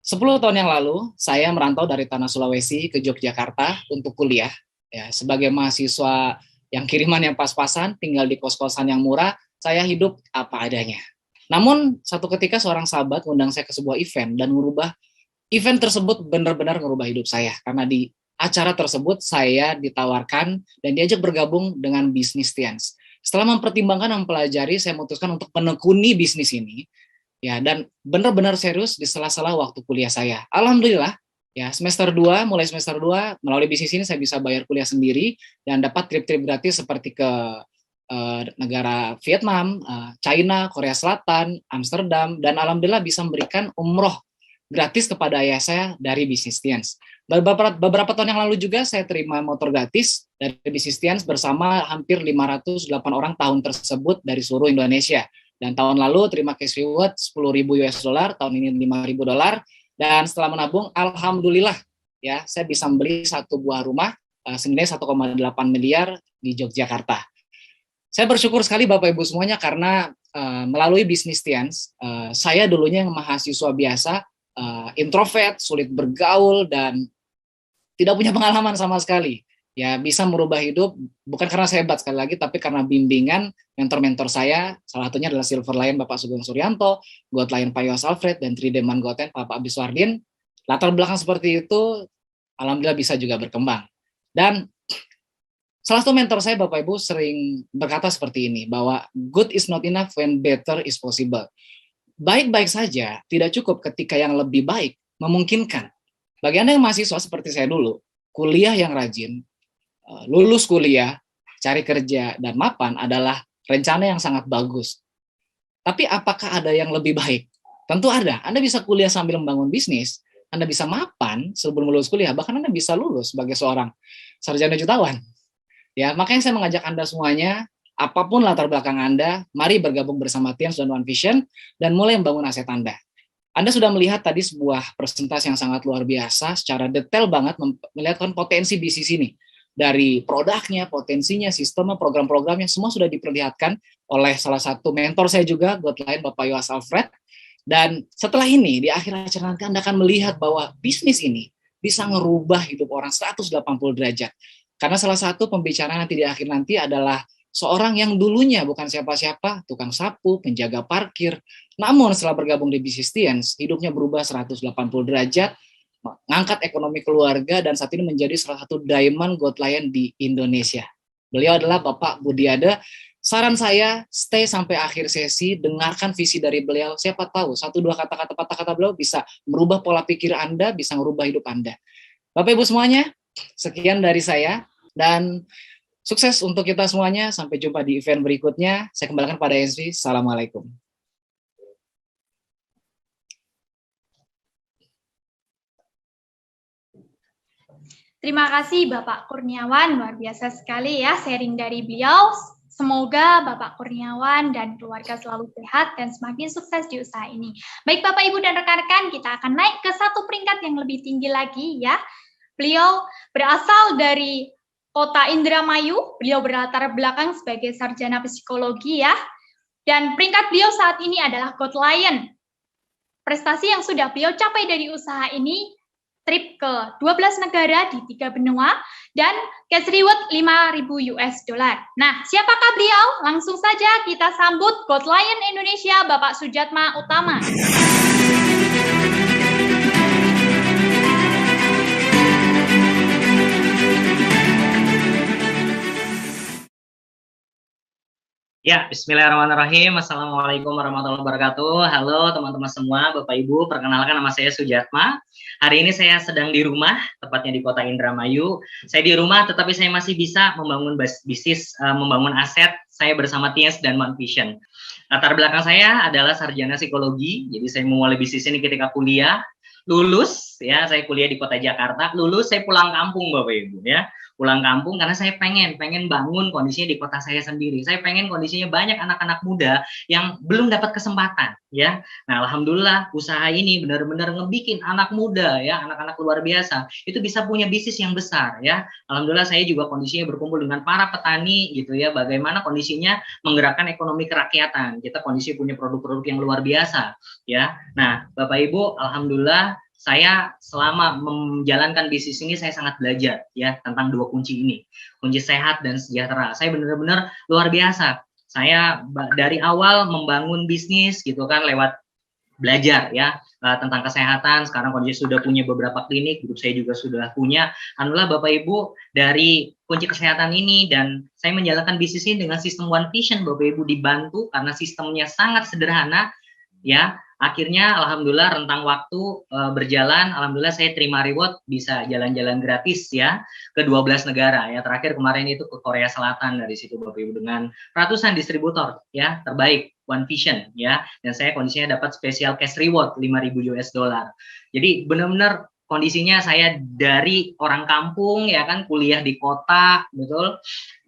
10 tahun yang lalu saya merantau dari tanah Sulawesi ke Yogyakarta untuk kuliah. Ya, sebagai mahasiswa yang kiriman yang pas-pasan, tinggal di kos-kosan yang murah, saya hidup apa adanya. Namun, satu ketika seorang sahabat mengundang saya ke sebuah event dan event tersebut benar-benar merubah hidup saya. Karena di acara tersebut saya ditawarkan dan diajak bergabung dengan bisnis Tiens. Setelah mempertimbangkan dan mempelajari, saya memutuskan untuk menekuni bisnis ini. Ya, dan benar-benar serius di sela-sela waktu kuliah saya. Alhamdulillah, ya, mulai semester 2, melalui bisnis ini saya bisa bayar kuliah sendiri dan dapat trip-trip gratis seperti ke negara Vietnam, China, Korea Selatan, Amsterdam, dan alhamdulillah bisa memberikan umroh gratis kepada ayah saya dari bisnis Tiens. Beberapa tahun yang lalu juga saya terima motor gratis dari bisnis Tiens bersama hampir 508 orang tahun tersebut dari seluruh Indonesia. Dan tahun lalu terima cash reward 10.000 US dollar, tahun ini 5.000 dolar. Dan setelah menabung, alhamdulillah ya saya bisa membeli satu buah rumah senilai 1,8 miliar di Yogyakarta. Saya bersyukur sekali Bapak Ibu semuanya karena melalui bisnis Tiens, saya dulunya yang mahasiswa biasa, introvert, sulit bergaul dan tidak punya pengalaman sama sekali. Ya bisa merubah hidup bukan karena saya hebat sekali lagi, tapi karena bimbingan mentor-mentor saya, salah satunya adalah Silver Lion Bapak Sugeng Suryanto, Gold Lion Pak Yoas Alfred, dan 3D Man Goten Pak Abdis Wardin. Latar belakang seperti itu, alhamdulillah bisa juga berkembang. Dan salah satu mentor saya Bapak Ibu sering berkata seperti ini, bahwa good is not enough when better is possible. Baik-baik saja tidak cukup ketika yang lebih baik memungkinkan. Bagi Anda yang mahasiswa seperti saya dulu, kuliah yang rajin, lulus kuliah, cari kerja, dan mapan adalah rencana yang sangat bagus. Tapi apakah ada yang lebih baik? Tentu ada. Anda bisa kuliah sambil membangun bisnis, Anda bisa mapan sebelum lulus kuliah, bahkan Anda bisa lulus sebagai seorang sarjana jutawan. Ya, makanya saya mengajak Anda semuanya, apapun latar belakang Anda, mari bergabung bersama Tiens dan One Vision dan mulai membangun aset Anda. Anda sudah melihat tadi sebuah presentasi yang sangat luar biasa, secara detail banget melihatkan potensi bisnis ini. Dari produknya, potensinya, sistemnya, program-programnya, semua sudah diperlihatkan oleh salah satu mentor saya juga, Gold Lion Bapak Yoas Alfred. Dan setelah ini, di akhir acara nanti Anda akan melihat bahwa bisnis ini bisa ngerubah hidup orang 180 derajat. Karena salah satu pembicaraan nanti di akhir nanti adalah seorang yang dulunya bukan siapa-siapa, tukang sapu, penjaga parkir. Namun setelah bergabung di bisnis Tiens, hidupnya berubah 180 derajat, mengangkat ekonomi keluarga, dan saat ini menjadi salah satu Diamond Gold Lion di Indonesia. Beliau adalah Bapak Budiade. Saran saya, stay sampai akhir sesi, dengarkan visi dari beliau. Siapa tahu, 1-2 kata-kata beliau bisa merubah pola pikir Anda, bisa merubah hidup Anda. Bapak Ibu semuanya, sekian dari saya. Dan Sukses untuk kita semuanya. Sampai jumpa di event berikutnya. Saya kembalikan pada Ezri. Assalamualaikum. Terima kasih Bapak Kurniawan, luar biasa sekali ya sharing dari beliau. Semoga Bapak Kurniawan dan keluarga selalu sehat dan semakin sukses di usaha ini. Baik Bapak Ibu dan rekan-rekan, kita akan naik ke satu peringkat yang lebih tinggi lagi ya. Beliau berasal dari Kota Indramayu, beliau berlatar belakang sebagai sarjana psikologi ya. Dan peringkat beliau saat ini adalah Gold Lion. Prestasi yang sudah beliau capai dari usaha ini, trip ke 12 negara di 3 benua, dan cash reward 5.000 US dollar. Nah, siapakah beliau? Langsung saja kita sambut Gold Lion Indonesia, Bapak Sujatma Utama. Ya, bismillahirrahmanirrahim. Assalamualaikum warahmatullahi wabarakatuh. Halo teman-teman semua, Bapak Ibu. Perkenalkan, nama saya Sujatma. Hari ini saya sedang di rumah, tepatnya di Kota Indramayu. Saya di rumah, tetapi saya masih bisa membangun bisnis, membangun aset. Saya bersama Tiens dan One Vision. Latar belakang saya adalah sarjana psikologi. Jadi saya memulai bisnis ini ketika kuliah. Lulus, ya, saya kuliah di Kota Jakarta. Lulus, saya pulang kampung, Bapak Ibu, ya. Pulang kampung karena saya pengen bangun kondisinya di kota saya sendiri. Saya pengen kondisinya banyak anak-anak muda yang belum dapat kesempatan, ya. Nah, alhamdulillah usaha ini benar-benar ngebikin anak muda, ya, anak-anak luar biasa itu bisa punya bisnis yang besar, ya. Alhamdulillah saya juga kondisinya berkumpul dengan para petani, gitu ya. Bagaimana kondisinya menggerakkan ekonomi kerakyatan. Kita kondisi punya produk-produk yang luar biasa, ya. Nah, Bapak Ibu, alhamdulillah saya selama menjalankan bisnis ini saya sangat belajar ya tentang dua kunci ini, kunci sehat dan sejahtera. Saya benar-benar luar biasa. Saya dari awal membangun bisnis gitu kan lewat belajar ya tentang kesehatan. Sekarang kondisi sudah punya beberapa klinik, grup saya juga sudah punya. Alhamdulillah Bapak Ibu, dari kunci kesehatan ini dan saya menjalankan bisnis ini dengan sistem One Vision, Bapak Ibu, dibantu karena sistemnya sangat sederhana ya. Akhirnya alhamdulillah rentang waktu berjalan, alhamdulillah saya terima reward bisa jalan-jalan gratis ya ke 12 negara ya. Terakhir kemarin itu ke Korea Selatan, dari situ Bapak Ibu dengan ratusan distributor ya terbaik One Vision ya, dan saya kondisinya dapat spesial cash reward 5.000 US dollar. Jadi benar-benar kondisinya saya dari orang kampung ya kan, kuliah di kota, betul,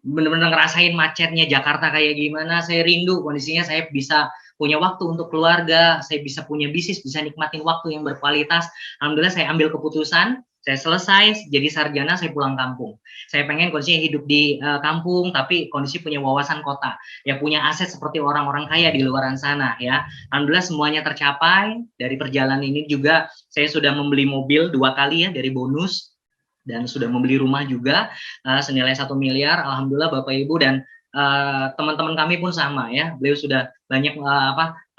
benar-benar ngerasain macetnya Jakarta kayak gimana. Saya rindu kondisinya saya bisa punya waktu untuk keluarga, saya bisa punya bisnis, bisa nikmatin waktu yang berkualitas. Alhamdulillah saya ambil keputusan, saya selesai jadi sarjana, saya pulang kampung. Saya pengen kondisinya hidup di kampung, tapi kondisi punya wawasan kota, ya punya aset seperti orang-orang kaya di luaran sana ya. Alhamdulillah semuanya tercapai. Dari perjalanan ini juga saya sudah membeli mobil 2 kali ya dari bonus, dan sudah membeli rumah juga senilai 1 miliar. Alhamdulillah Bapak Ibu, dan teman-teman kami pun sama ya, beliau sudah banyak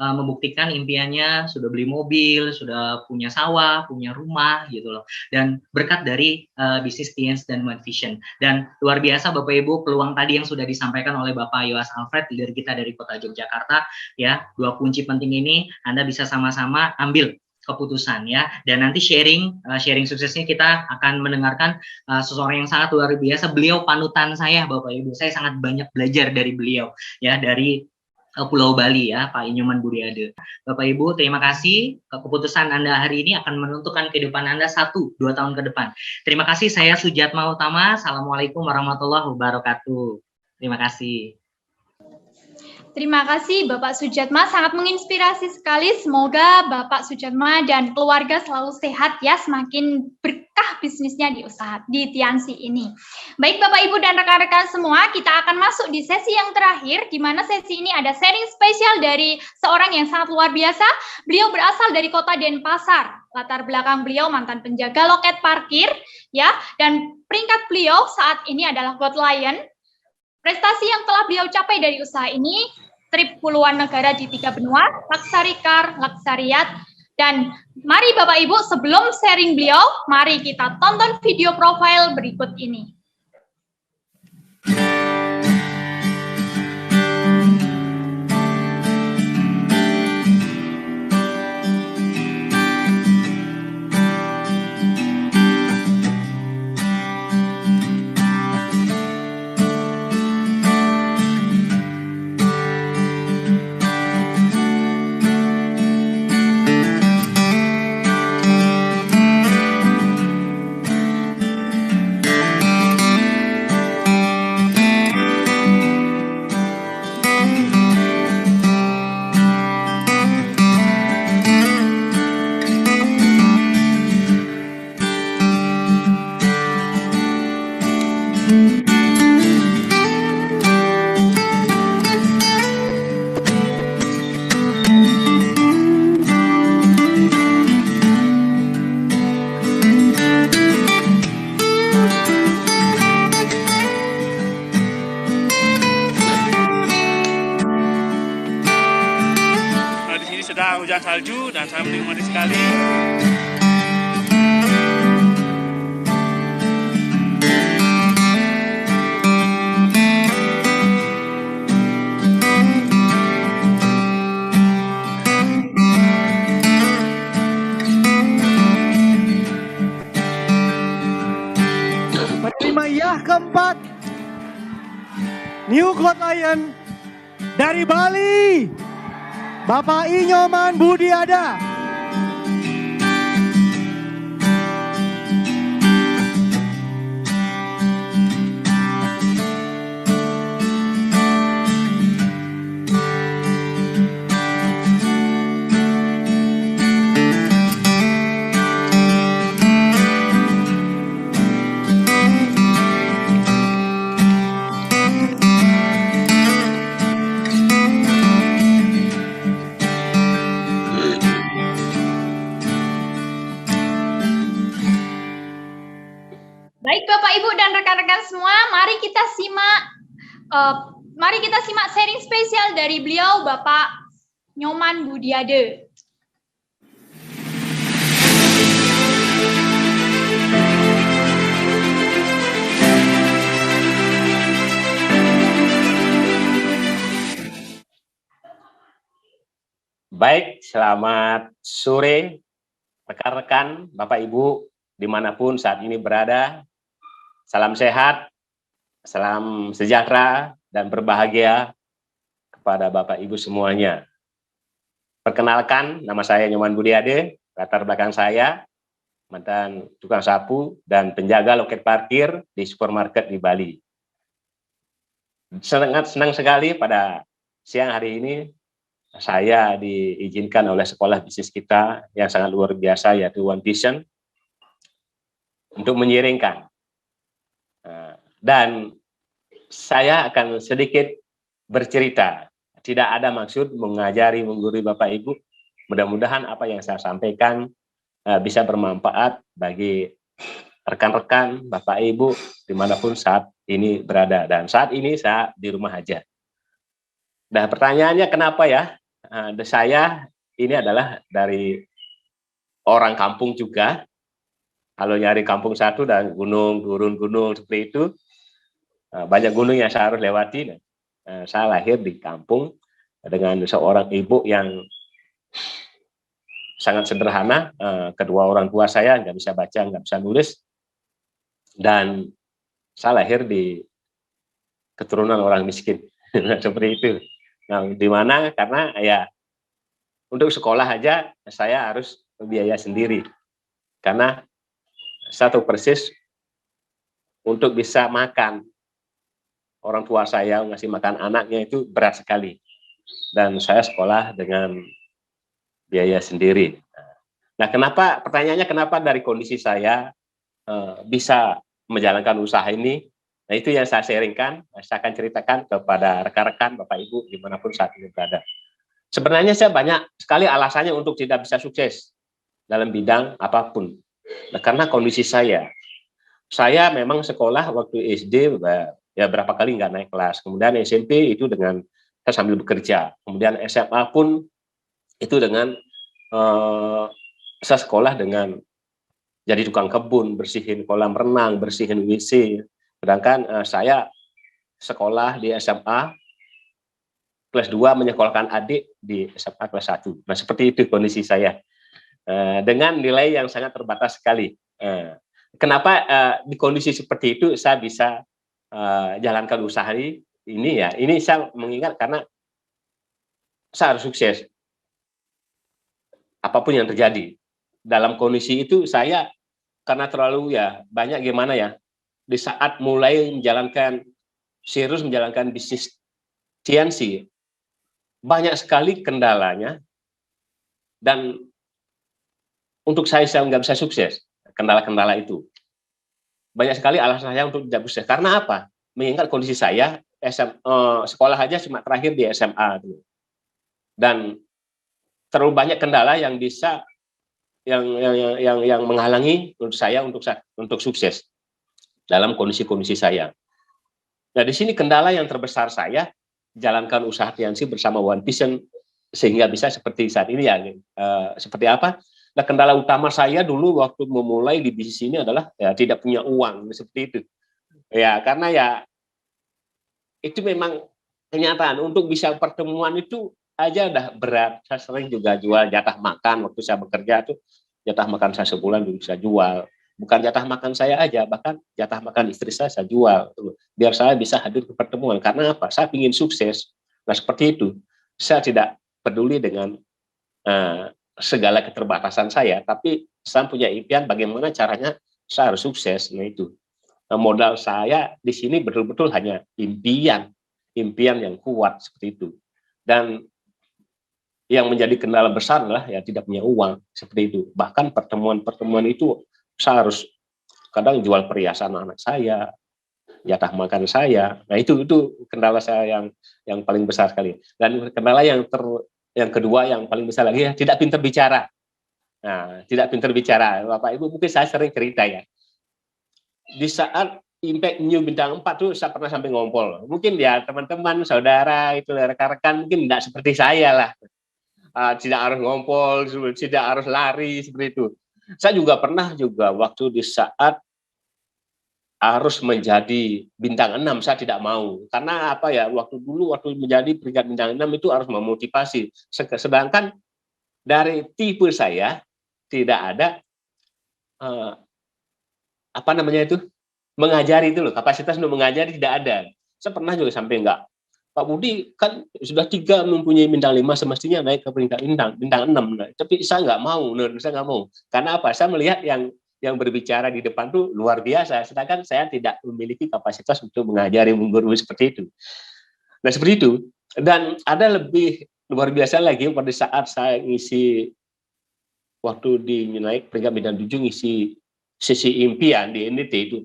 membuktikan impiannya, sudah beli mobil, sudah punya sawah, punya rumah gitu loh, dan berkat dari bisnis Tiens dan One Vision. Dan luar biasa Bapak Ibu, peluang tadi yang sudah disampaikan oleh Bapak Yoas Alfred, leader kita dari Kota Yogyakarta ya, 2 kunci penting ini Anda bisa sama-sama ambil keputusan ya, dan nanti sharing suksesnya kita akan mendengarkan seseorang yang sangat luar biasa. Beliau panutan saya Bapak Ibu, saya sangat banyak belajar dari beliau ya, dari Pulau Bali ya, Pak Inyoman Budiade. Bapak Ibu, terima kasih. Keputusan Anda hari ini akan menentukan kehidupan Anda 1-2 tahun ke depan. Terima kasih, saya Sujatma Utama. Assalamualaikum warahmatullahi wabarakatuh. Terima kasih. Terima kasih Bapak Sujatma, sangat menginspirasi sekali. Semoga Bapak Sujatma dan keluarga selalu sehat ya, semakin berkah bisnisnya di Tiansi ini. Baik Bapak Ibu dan rekan-rekan semua, kita akan masuk di sesi yang terakhir, di mana sesi ini ada sharing spesial dari seorang yang sangat luar biasa. Beliau berasal dari Kota Denpasar. Latar belakang beliau mantan penjaga loket parkir ya, dan peringkat beliau saat ini adalah Gold Lion. Prestasi yang telah beliau capai dari usaha ini, trip puluhan negara di 3 benua, Luxury Car, Luxuriat, dan mari Bapak Ibu, sebelum sharing beliau, mari kita tonton video profile berikut ini. hujan salju dan saya menikmati sekali. Penerima yah keempat, New Gold Lion dari Bali, Bapak Inyoman Budiada. Baik Bapak Ibu dan rekan-rekan semua, mari kita simak sharing spesial dari beliau Bapak Nyoman Budiade. Baik, selamat sore rekan-rekan, Bapak Ibu, dimanapun saat ini berada. Salam sehat, salam sejahtera, dan berbahagia kepada Bapak Ibu semuanya. Perkenalkan, nama saya Nyoman Budiade, latar belakang saya, mantan tukang sapu dan penjaga loket parkir di supermarket di Bali. Sangat senang sekali pada siang hari ini saya diizinkan oleh sekolah bisnis kita yang sangat luar biasa, yaitu One Vision, untuk menyiringkan. Dan saya akan sedikit bercerita. Tidak ada maksud mengajari, menggurui Bapak Ibu. Mudah-mudahan apa yang saya sampaikan bisa bermanfaat bagi rekan-rekan, Bapak Ibu, dimanapun saat ini berada. Dan saat ini saya di rumah aja. Nah, pertanyaannya kenapa ya? Saya ini adalah dari orang kampung juga. Kalau nyari kampung satu dan gunung, turun gunung seperti itu, banyak gunung yang saya harus lewati. Saya lahir di kampung dengan seorang ibu yang sangat sederhana. Kedua orang tua saya nggak bisa baca, nggak bisa nulis. Dan saya lahir di keturunan orang miskin. Seperti itu. Nah, di mana karena ya untuk sekolah aja saya harus biaya sendiri. Karena satu persis untuk bisa makan, orang tua saya ngasih makan anaknya itu berat sekali. Dan saya sekolah dengan biaya sendiri. Nah, pertanyaannya kenapa dari kondisi saya bisa menjalankan usaha ini? Nah, itu yang saya sharingkan, saya akan ceritakan kepada rekan-rekan, Bapak Ibu, dimanapun saat ini berada. Sebenarnya saya banyak sekali alasannya untuk tidak bisa sukses dalam bidang apapun. Nah, karena kondisi saya memang sekolah waktu SD ya berapa kali nggak naik kelas. Kemudian SMP itu dengan saya sambil bekerja. Kemudian SMA pun itu dengan saya sekolah dengan jadi tukang kebun, bersihin kolam renang, bersihin WC. Sedangkan saya sekolah di SMA kelas 2 menyekolahkan adik di SMA kelas 1. Nah, seperti itu kondisi saya. Dengan nilai yang sangat terbatas sekali. Kenapa di kondisi seperti itu saya bisa jalankan usaha ini ya? Ini saya mengingat karena saya harus sukses. Apapun yang terjadi. Dalam kondisi itu saya karena terlalu ya banyak gimana ya, di saat mulai serius menjalankan bisnis CNC, banyak sekali kendalanya, dan untuk saya nggak bisa sukses, kendala-kendala itu. Banyak sekali alasan saya untuk tidak sukses. Karena apa? Mengingat kondisi saya, sekolah aja cuma terakhir di SMA. Dan terlalu banyak kendala yang bisa, yang menghalangi untuk saya untuk sukses dalam kondisi-kondisi saya. Nah, di sini kendala yang terbesar saya, jalankan usaha TNC bersama One Vision, sehingga bisa seperti saat ini ya. Seperti apa? Nah, kendala utama saya dulu waktu memulai di bisnis ini adalah ya tidak punya uang seperti itu. Ya, karena ya itu memang kenyataan. Untuk bisa pertemuan itu aja udah berat. Saya sering juga jual jatah makan waktu saya bekerja tuh, jatah makan saya sebulan bisa jual. Bukan jatah makan saya aja, bahkan jatah makan istri saya jual. Biar saya bisa hadir ke pertemuan. Karena apa? Saya ingin sukses. Nah, seperti itu. Saya tidak peduli dengan segala keterbatasan saya, tapi saya punya impian bagaimana caranya saya harus sukses. Nah, itu. Nah, modal saya di sini betul-betul hanya impian yang kuat seperti itu. Dan yang menjadi kendala besar adalah ya tidak punya uang seperti itu. Bahkan pertemuan-pertemuan itu saya harus kadang jual perhiasan anak saya, jatah makan saya. Nah, itu kendala saya yang paling besar sekali. Dan kendala yang kedua yang paling besar lagi ya tidak pintar bicara. Nah, tidak pintar bicara. Bapak Ibu mungkin saya sering cerita ya. Di saat Impact New Bintang 4 tuh saya pernah sampai ngompol. Mungkin ya teman-teman, saudara, itu rekan-rekan mungkin tidak seperti saya lah. Tidak harus ngompol, tidak harus lari seperti itu. Saya juga pernah waktu di saat harus menjadi bintang 6, saya tidak mau. Karena apa ya, waktu menjadi peringkat bintang 6 itu harus memotivasi. Sedangkan dari tipe saya tidak ada mengajari itu loh, kapasitas untuk mengajari tidak ada. Saya pernah juga sampai enggak, Pak Budi kan sudah 3 mempunyai bintang 5, semestinya naik ke peringkat bintang 6. Nah, tapi saya nggak mau. Karena apa? Saya melihat yang berbicara di depan tuh luar biasa, sedangkan saya tidak memiliki kapasitas untuk mengajari, menggurui seperti itu. Nah, seperti itu. Dan ada lebih luar biasa lagi pada saat saya ngisi waktu naik peringkat bintang 7 ngisi sesi impian di NDT itu,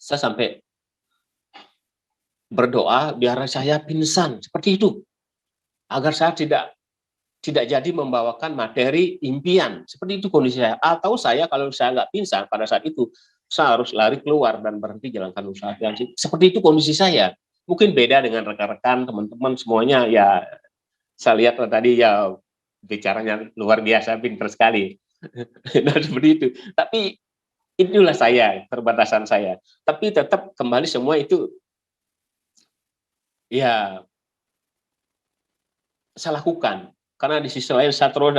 saya sampai berdoa biar saya pingsan seperti itu, agar saya tidak jadi membawakan materi impian. Seperti itu kondisi saya. Atau kalau saya nggak pingsan pada saat itu, saya harus lari keluar dan berhenti jalankan usaha. Seperti itu kondisi saya. Mungkin beda dengan rekan-rekan, teman-teman semuanya ya. Saya lihat tadi ya bicaranya luar biasa, pintar sekali. Nah, seperti itu. Tapi itulah keterbatasan saya. Tapi tetap kembali semua itu ya saya lakukan. Karena di sisi lain saya terus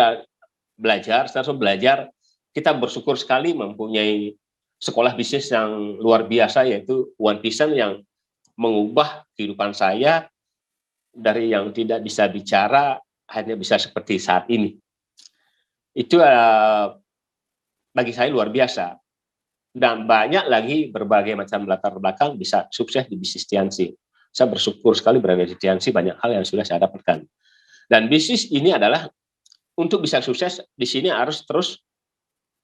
belajar. Kita bersyukur sekali mempunyai sekolah bisnis yang luar biasa, yaitu One Vision, yang mengubah kehidupan saya dari yang tidak bisa bicara hanya bisa seperti saat ini. Itu bagi saya luar biasa. Dan banyak lagi berbagai macam latar belakang bisa sukses di bisnis Tiansi. Saya bersyukur sekali berada di Tiansi, banyak hal yang sudah saya dapatkan. Dan bisnis ini adalah untuk bisa sukses di sini harus terus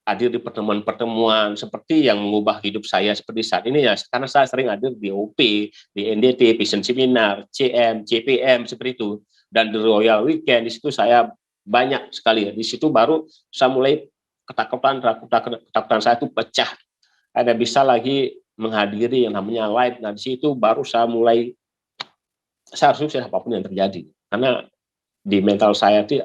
hadir di pertemuan-pertemuan seperti yang mengubah hidup saya seperti saat ini ya. Karena saya sering hadir di OP, di NDT, Vision Seminar, CM, CPM seperti itu. Dan di Royal Weekend di situ saya banyak sekali. Di situ baru saya mulai ketakutan saya itu pecah. Ada bisa lagi menghadiri yang namanya live. Nah, di situ baru saya harus sukses apapun yang terjadi. Karena di mental saya itu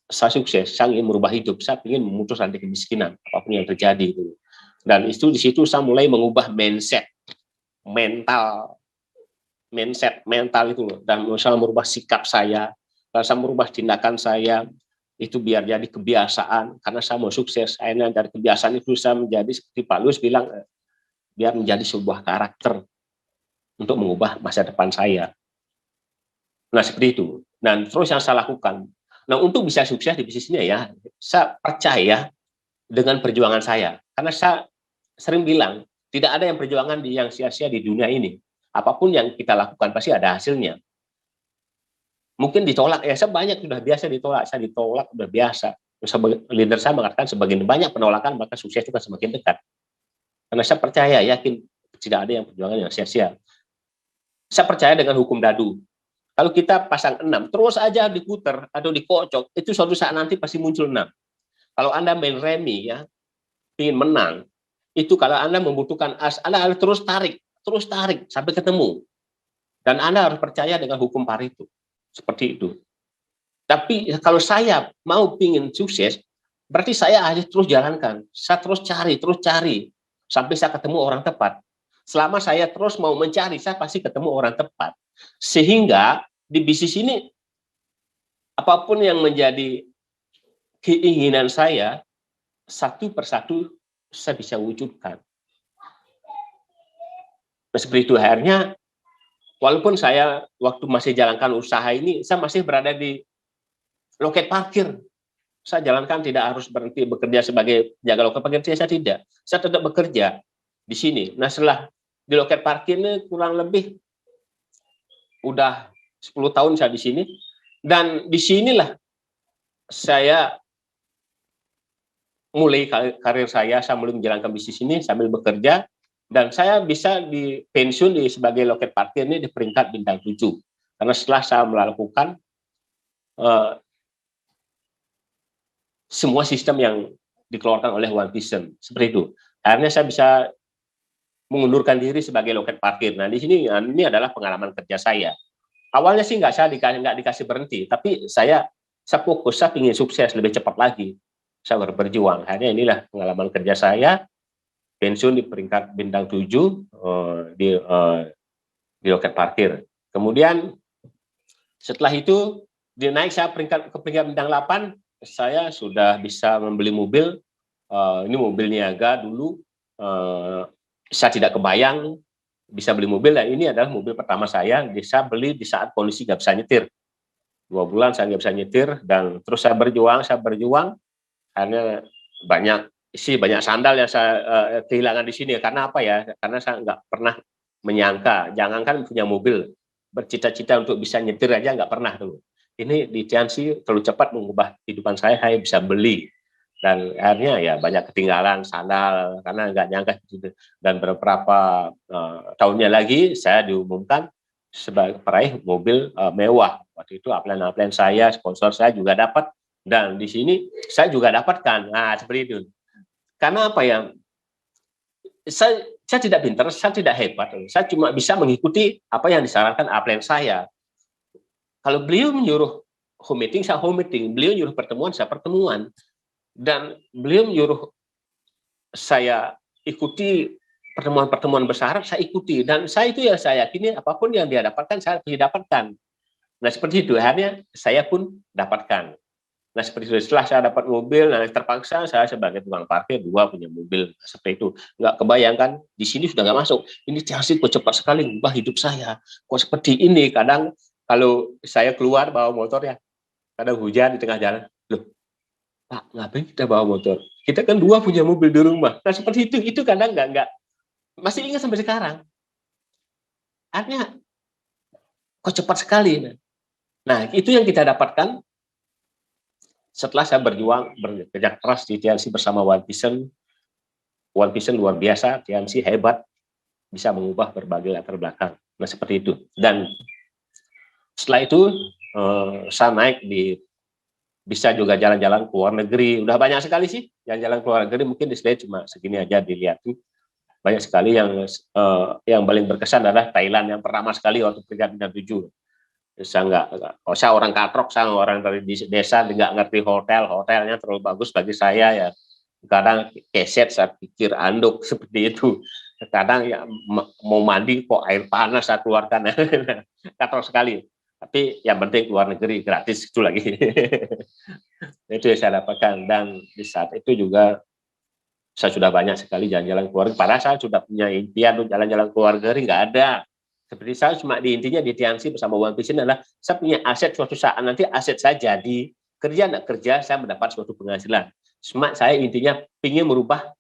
saya sukses, saya ingin merubah hidup, saya ingin memutus rantai kemiskinan apapun yang terjadi itu. Dan itu di situ saya mulai mengubah mental itu loh. Dan saya merubah sikap saya, dan saya merubah tindakan saya itu biar jadi kebiasaan, karena saya mau sukses. Akhirnya dari kebiasaan itu saya menjadi seperti Pak Luis bilang, biar menjadi sebuah karakter untuk mengubah masa depan saya. Nah, seperti itu. Dan terus yang saya lakukan. Nah, untuk bisa sukses di bisnisnya ya, saya percaya dengan perjuangan saya. Karena saya sering bilang, tidak ada yang perjuangan yang sia-sia di dunia ini. Apapun yang kita lakukan pasti ada hasilnya. Mungkin ditolak, ya saya banyak sudah biasa ditolak. Saya ditolak sudah biasa. Leader saya mengatakan semakin banyak penolakan, maka sukses juga semakin dekat. Karena saya percaya, yakin tidak ada yang perjuangan yang sia-sia. Saya percaya dengan hukum dadu. Kalau kita pasang 6, terus aja diputer atau dikocok, itu suatu saat nanti pasti muncul 6. Kalau Anda main remi, ya, ingin menang, itu kalau Anda membutuhkan as, Anda harus terus tarik sampai ketemu. Dan Anda harus percaya dengan hukum Pareto. Seperti itu. Tapi kalau saya mau pingin sukses, berarti saya harus terus jalankan. Saya terus cari, sampai saya ketemu orang tepat. Selama saya terus mau mencari, saya pasti ketemu orang tepat. Sehingga di bisnis ini, apapun yang menjadi keinginan saya, satu persatu saya bisa wujudkan. Nah, seperti itu akhirnya, walaupun saya waktu masih jalankan usaha ini, saya masih berada di loket parkir. Saya jalankan, tidak harus berhenti bekerja sebagai jaga loket parkir, saya tidak. Saya tetap bekerja di sini. Nah, setelah di loket parkir ini kurang lebih udah 10 tahun saya di sini, dan disinilah saya mulai karir saya mulai menjalankan bisnis ini sambil bekerja, dan saya bisa di pensiun sebagai loket parkir ini di peringkat bintang 7. Karena setelah saya melakukan semua sistem yang dikeluarkan oleh One Vision, seperti itu. Akhirnya saya bisa mengundurkan diri sebagai loket parkir. Nah, di sini ini adalah pengalaman kerja saya. Awalnya sih nggak dikasih berhenti, tapi saya fokus, saya ingin sukses lebih cepat lagi. Saya berjuang. Akhirnya inilah pengalaman kerja saya, pensiun di peringkat bintang 7 di loket parkir. Kemudian setelah itu dinaik saya ke peringkat bintang 8, saya sudah bisa membeli mobil. Ini mobil niaga dulu. Saya tidak kebayang bisa beli mobil, dan ini adalah mobil pertama saya beli di saat kondisi nggak bisa nyetir. 2 bulan saya nggak bisa nyetir, dan terus saya berjuang, karena banyak sandal yang saya kehilangan di sini. Karena apa ya? Karena saya nggak pernah menyangka, jangankan punya mobil, bercita-cita untuk bisa nyetir aja nggak pernah dulu. Ini di Tianxi terlalu cepat mengubah kehidupan saya bisa beli. Dan akhirnya ya banyak ketinggalan sandal karena nggak nyangka. Dan beberapa tahunnya lagi saya diumumkan sebagai peraih mobil mewah. Waktu itu upline saya, sponsor saya juga dapat, dan di sini saya juga dapatkan. Nah, seperti itu. Karena apa ya? Saya tidak pintar, saya tidak hebat. Saya cuma bisa mengikuti apa yang disarankan upline saya. Kalau beliau menyuruh home meeting, saya home meeting. Beliau nyuruh pertemuan, saya pertemuan. Dan beliau menyuruh saya ikuti pertemuan-pertemuan besar, saya ikuti. Dan saya itu yang saya yakini, apapun yang dia dapatkan, saya bisa dapatkan. Nah, seperti itu. Akhirnya saya pun dapatkan. Nah, seperti itu. Setelah saya dapat mobil, nah terpaksa saya sebagai tukang parkir 2 punya mobil. Seperti itu. Nggak kebayangkan, di sini sudah nggak masuk. Ini Tianxi kok cepat sekali mengubah hidup saya. Kok seperti ini. Kadang kalau saya keluar bawa motor ya, kadang hujan di tengah jalan. Loh, Pak, ngapain kita bawa motor? Kita kan 2 punya mobil di rumah. Nah, seperti itu kadang nggak masih ingat sampai sekarang. Artinya, kok cepat sekali. Nah, itu yang kita dapatkan setelah saya berjuang, bekerja keras di Tianxi bersama One Vision. One Vision luar biasa, Tianxi hebat, bisa mengubah berbagai latar belakang. Nah, seperti itu. Dan setelah itu, saya naik bisa juga jalan-jalan ke luar negeri. Udah banyak sekali sih jalan-jalan ke luar negeri, mungkin di slide cuma segini aja dilihat. Banyak sekali yang paling berkesan adalah Thailand yang pertama sekali waktu peringkat bintang 7. Saya orang katrok, saya orang dari desa, nggak ngerti hotelnya terlalu bagus bagi saya ya. Kadang keset saya pikir anduk seperti itu. Kadang ya mau mandi kok air panas saya keluarkan, katrok sekali. Tapi yang penting luar negeri gratis itu lagi. Itu yang saya dapatkan, dan di saat itu juga saya sudah banyak sekali jalan-jalan keluar. Padahal saya sudah punya impian untuk jalan-jalan keluar negeri, nggak ada. Seperti saya cuma intinya di Tianxi bersama One Vision adalah saya punya aset, suatu saat nanti aset saya jadi kerja nggak kerja saya mendapat suatu penghasilan. Cuma saya intinya ingin merubah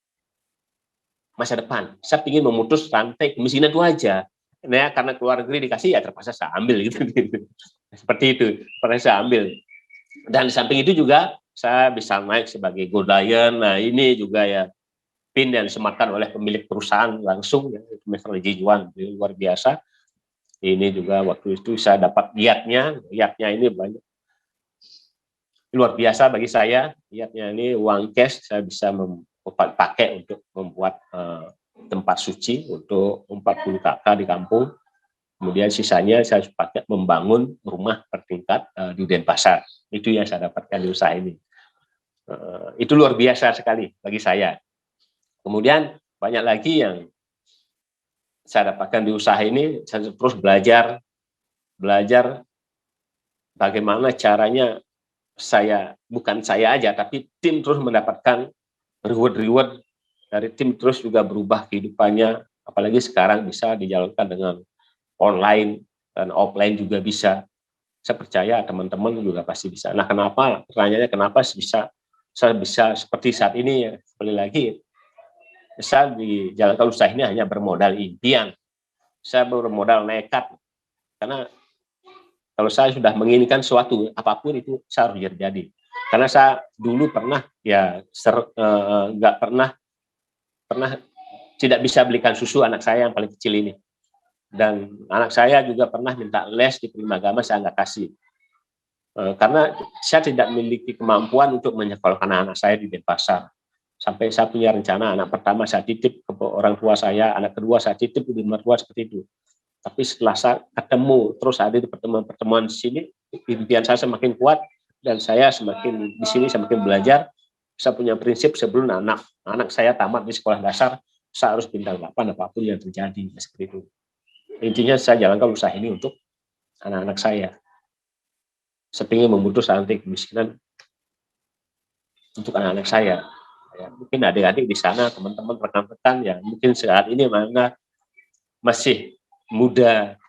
masa depan. Saya ingin memutus rantai kemiskinan itu aja. Nah, karena keluar negeri dikasih ya terpaksa saya ambil gitu. Seperti itu, terpaksa saya ambil. Dan di samping itu juga saya bisa naik sebagai Godayan. Nah, ini juga ya PIN yang disematkan oleh pemilik perusahaan langsung, ya, Mr. Jijuan, luar biasa. Ini juga waktu itu saya dapat giatnya ini banyak. Luar biasa bagi saya, giatnya ini uang cash saya bisa pakai untuk membuat tempat suci untuk 40 kakak di kampung. Kemudian sisanya saya pakai membangun rumah bertingkat di Denpasar. Itu yang saya dapatkan di usaha ini. Itu luar biasa sekali bagi saya. Kemudian banyak lagi yang saya dapatkan di usaha ini. Saya terus belajar bagaimana caranya bukan saya aja, tapi tim terus mendapatkan reward dari tim, terus juga berubah kehidupannya. Apalagi sekarang bisa dijalankan dengan online dan offline juga bisa. Saya percaya teman-teman juga pasti bisa. Nah, pertanyaannya kenapa saya bisa seperti saat ini ya, sekali lagi, saya dijalankan usaha ini hanya bermodal impian. Saya bermodal nekat. Karena kalau saya sudah menginginkan sesuatu, apapun itu saya harus terjadi. Karena saya dulu pernah nggak pernah tidak bisa belikan susu anak saya yang paling kecil ini. Dan anak saya juga pernah minta les di Primagama, saya nggak kasih. Karena saya tidak memiliki kemampuan untuk menyekolahkan anak saya di Denpasar. Sampai saya punya rencana, anak pertama saya titip ke orang tua saya, anak kedua saya titip di mertua, seperti itu. Tapi setelah saya ketemu, terus ada di pertemuan di sini, impian saya semakin kuat, dan saya semakin di sini semakin belajar. Saya punya prinsip, sebelum anak saya tamat di sekolah dasar, saya harus bintang 8 apapun yang terjadi, seperti itu. Intinya saya jalankan usaha ini untuk anak-anak saya. Saya ingin memutus rantai kemiskinan untuk anak-anak saya. Ya, mungkin adik-adik di sana, teman-teman, rekan-rekan yang mungkin saat ini masih muda,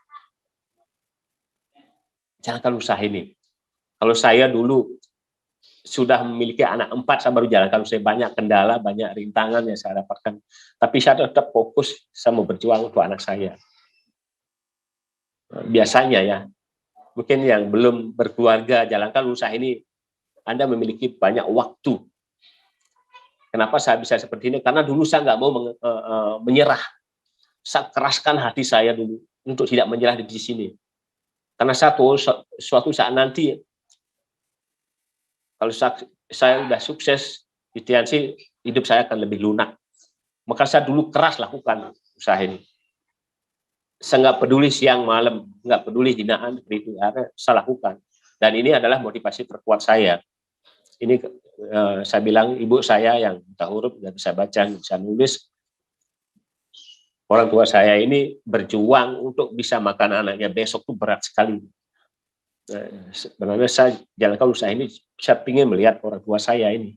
jalankan usaha ini. Kalau saya dulu sudah memiliki anak 4, saya baru jalankan usaha, banyak kendala, banyak rintangan yang saya dapatkan. Tapi saya tetap fokus, saya mau berjuang untuk anak saya. Biasanya ya, mungkin yang belum berkeluarga, jalankan usaha ini, Anda memiliki banyak waktu. Kenapa saya bisa seperti ini? Karena dulu saya nggak mau menyerah. Saya keraskan hati saya dulu untuk tidak menyerah di sini. Karena suatu saat nanti, kalau saya sudah sukses di TNC, hidup saya akan lebih lunak. Maka saya dulu keras lakukan usaha ini. Saya nggak peduli siang malam, nggak peduli hinaan, seperti itu, saya lakukan. Dan ini adalah motivasi terkuat saya. Ini saya bilang, ibu saya yang buta huruf, nggak bisa baca, nggak bisa nulis. Orang tua saya ini berjuang untuk bisa makan anaknya besok itu berat sekali. Sebenarnya saya jalankan usaha ini, saya ingin melihat orang tua saya ini,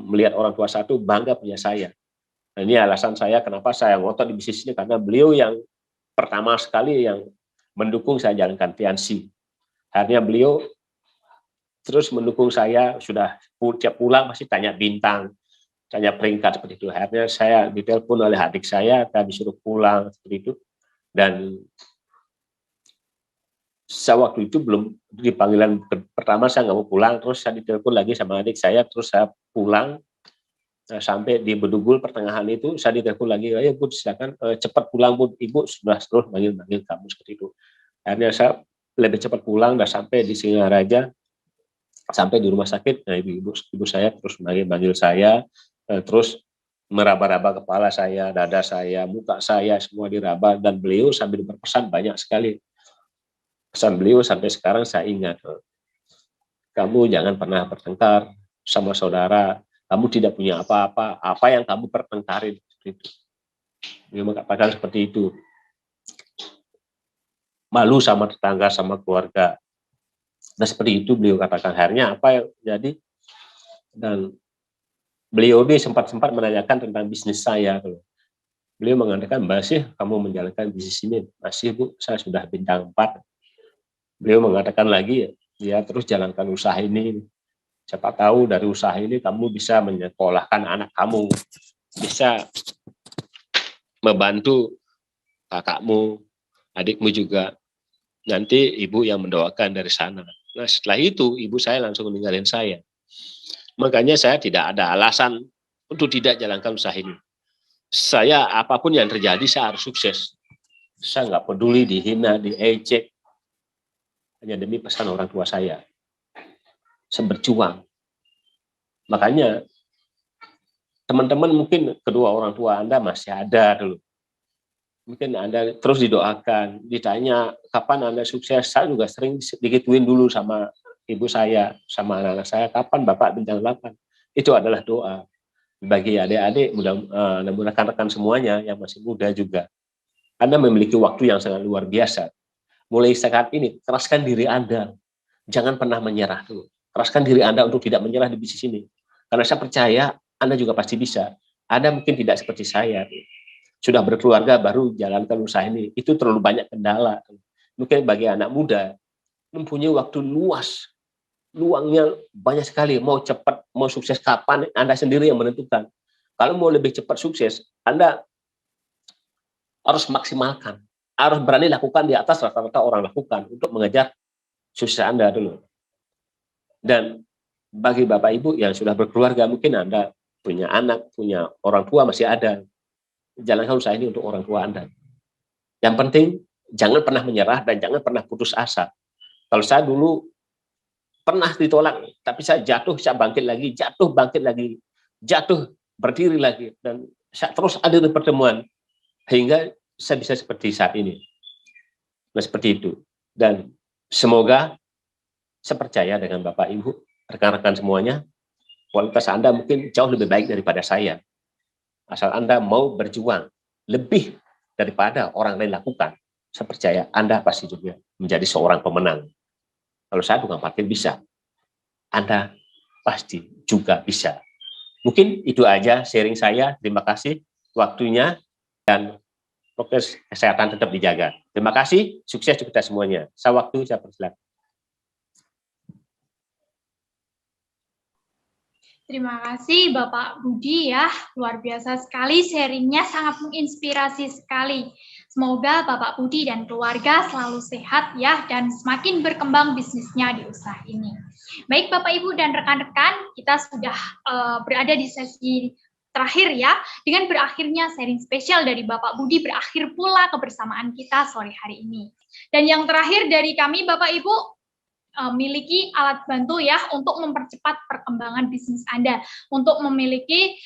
melihat orang tua saya itu bangga punya saya. Nah, ini alasan saya kenapa saya ngotot di bisnis ini, karena beliau yang pertama sekali yang mendukung saya jalankan TNC. Akhirnya beliau terus mendukung saya, sudah tiap pulang masih tanya bintang, tanya peringkat, seperti itu. Akhirnya saya ditelepon oleh adik saya disuruh pulang, seperti itu. Dan saya waktu itu belum di panggilan pertama, saya nggak mau pulang, terus saya ditelepon lagi sama adik saya, terus saya pulang. Sampai di Bedugul pertengahan itu saya ditelepon lagi, ayo Bu, silakan cepat pulang Bu, Ibu sudah terus manggil kamu, seperti itu. Akhirnya saya lebih cepat pulang, dan sampai di Singaraja, sampai di rumah sakit, nah ibu saya terus manggil saya, terus meraba-raba kepala saya, dada saya, muka saya, semua diraba, dan beliau sambil berpesan banyak sekali. Pesan beliau sampai sekarang saya ingat, kamu jangan pernah bertengkar sama saudara, kamu tidak punya apa-apa, apa yang kamu pertengkarin, seperti itu. Beliau mengatakan seperti itu. Malu sama tetangga, sama keluarga. Nah, seperti itu beliau katakan. Akhirnya apa yang jadi? Dan beliau ini sempat menanyakan tentang bisnis saya. Beliau mengatakan, masih kamu menjalankan bisnis ini? Masih Bu, saya sudah bintang 4. Beliau mengatakan lagi, ya terus jalankan usaha ini. Siapa tahu dari usaha ini kamu bisa menyekolahkan anak kamu, bisa membantu kakakmu, adikmu juga. Nanti ibu yang mendoakan dari sana. Nah, setelah itu ibu saya langsung meninggalin saya. Makanya saya tidak ada alasan untuk tidak jalankan usaha ini. Saya apapun yang terjadi saya harus sukses. Saya nggak peduli dihina, diejek, hanya demi pesan orang tua saya. Saya berjuang. Makanya teman-teman mungkin kedua orang tua Anda masih ada dulu. Mungkin Anda terus didoakan, ditanya kapan Anda sukses. Saya juga sering digituin dulu sama ibu saya, sama anak-anak saya, kapan Bapak bintang 8. Itu adalah doa. Bagi adik-adik, mudah-mudahan rekan-rekan semuanya yang masih muda juga, Anda memiliki waktu yang sangat luar biasa. Mulai saat ini, keraskan diri Anda. Jangan pernah menyerah dulu. Keraskan diri Anda untuk tidak menyerah di bisnis ini. Karena saya percaya Anda juga pasti bisa. Anda mungkin tidak seperti saya. Sudah berkeluarga baru jalankan usaha ini. Itu terlalu banyak kendala. Mungkin bagi anak muda, mempunyai waktu luas. Luangnya banyak sekali. Mau cepat, mau sukses kapan, Anda sendiri yang menentukan. Kalau mau lebih cepat sukses, Anda harus maksimalkan. Harus berani lakukan di atas rata-rata orang lakukan untuk mengejar sukses Anda dulu. Dan bagi Bapak Ibu yang sudah berkeluarga, mungkin Anda punya anak, punya orang tua masih ada. Jalankan usaha ini untuk orang tua Anda. Yang penting, jangan pernah menyerah dan jangan pernah putus asa. Kalau saya dulu pernah ditolak, tapi saya jatuh, saya bangkit lagi, jatuh, bangkit lagi, jatuh, berdiri lagi. Dan saya terus ada di pertemuan, hingga saya bisa seperti saat ini. Nah, seperti itu. Dan semoga saya percaya dengan Bapak Ibu, rekan-rekan semuanya, kualitas Anda mungkin jauh lebih baik daripada saya. Asal Anda mau berjuang lebih daripada orang lain lakukan, saya percaya Anda pasti juga menjadi seorang pemenang. Kalau saya bukan parkir bisa, Anda pasti juga bisa. Mungkin itu aja sharing saya. Terima kasih waktunya dan prokes kesehatan tetap dijaga. Terima kasih, sukses kita semuanya. Saya waktu, saya persilakan. Terima kasih Bapak Budi ya, luar biasa sekali sharingnya, sangat menginspirasi sekali. Semoga Bapak Budi dan keluarga selalu sehat ya, dan semakin berkembang bisnisnya di usaha ini. Baik Bapak Ibu dan rekan-rekan, kita sudah berada di sesi terakhir ya, dengan berakhirnya sharing spesial dari Bapak Budi, berakhir pula kebersamaan kita sore hari ini. Dan yang terakhir dari kami Bapak Ibu, miliki alat bantu ya untuk mempercepat perkembangan bisnis Anda, untuk memiliki,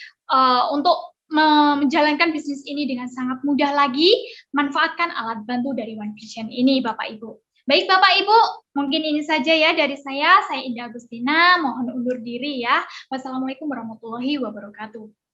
untuk menjalankan bisnis ini dengan sangat mudah lagi, manfaatkan alat bantu dari One Vision ini Bapak Ibu. Baik Bapak Ibu, mungkin ini saja ya dari saya Indah Agustina, mohon undur diri ya. Wassalamualaikum warahmatullahi wabarakatuh.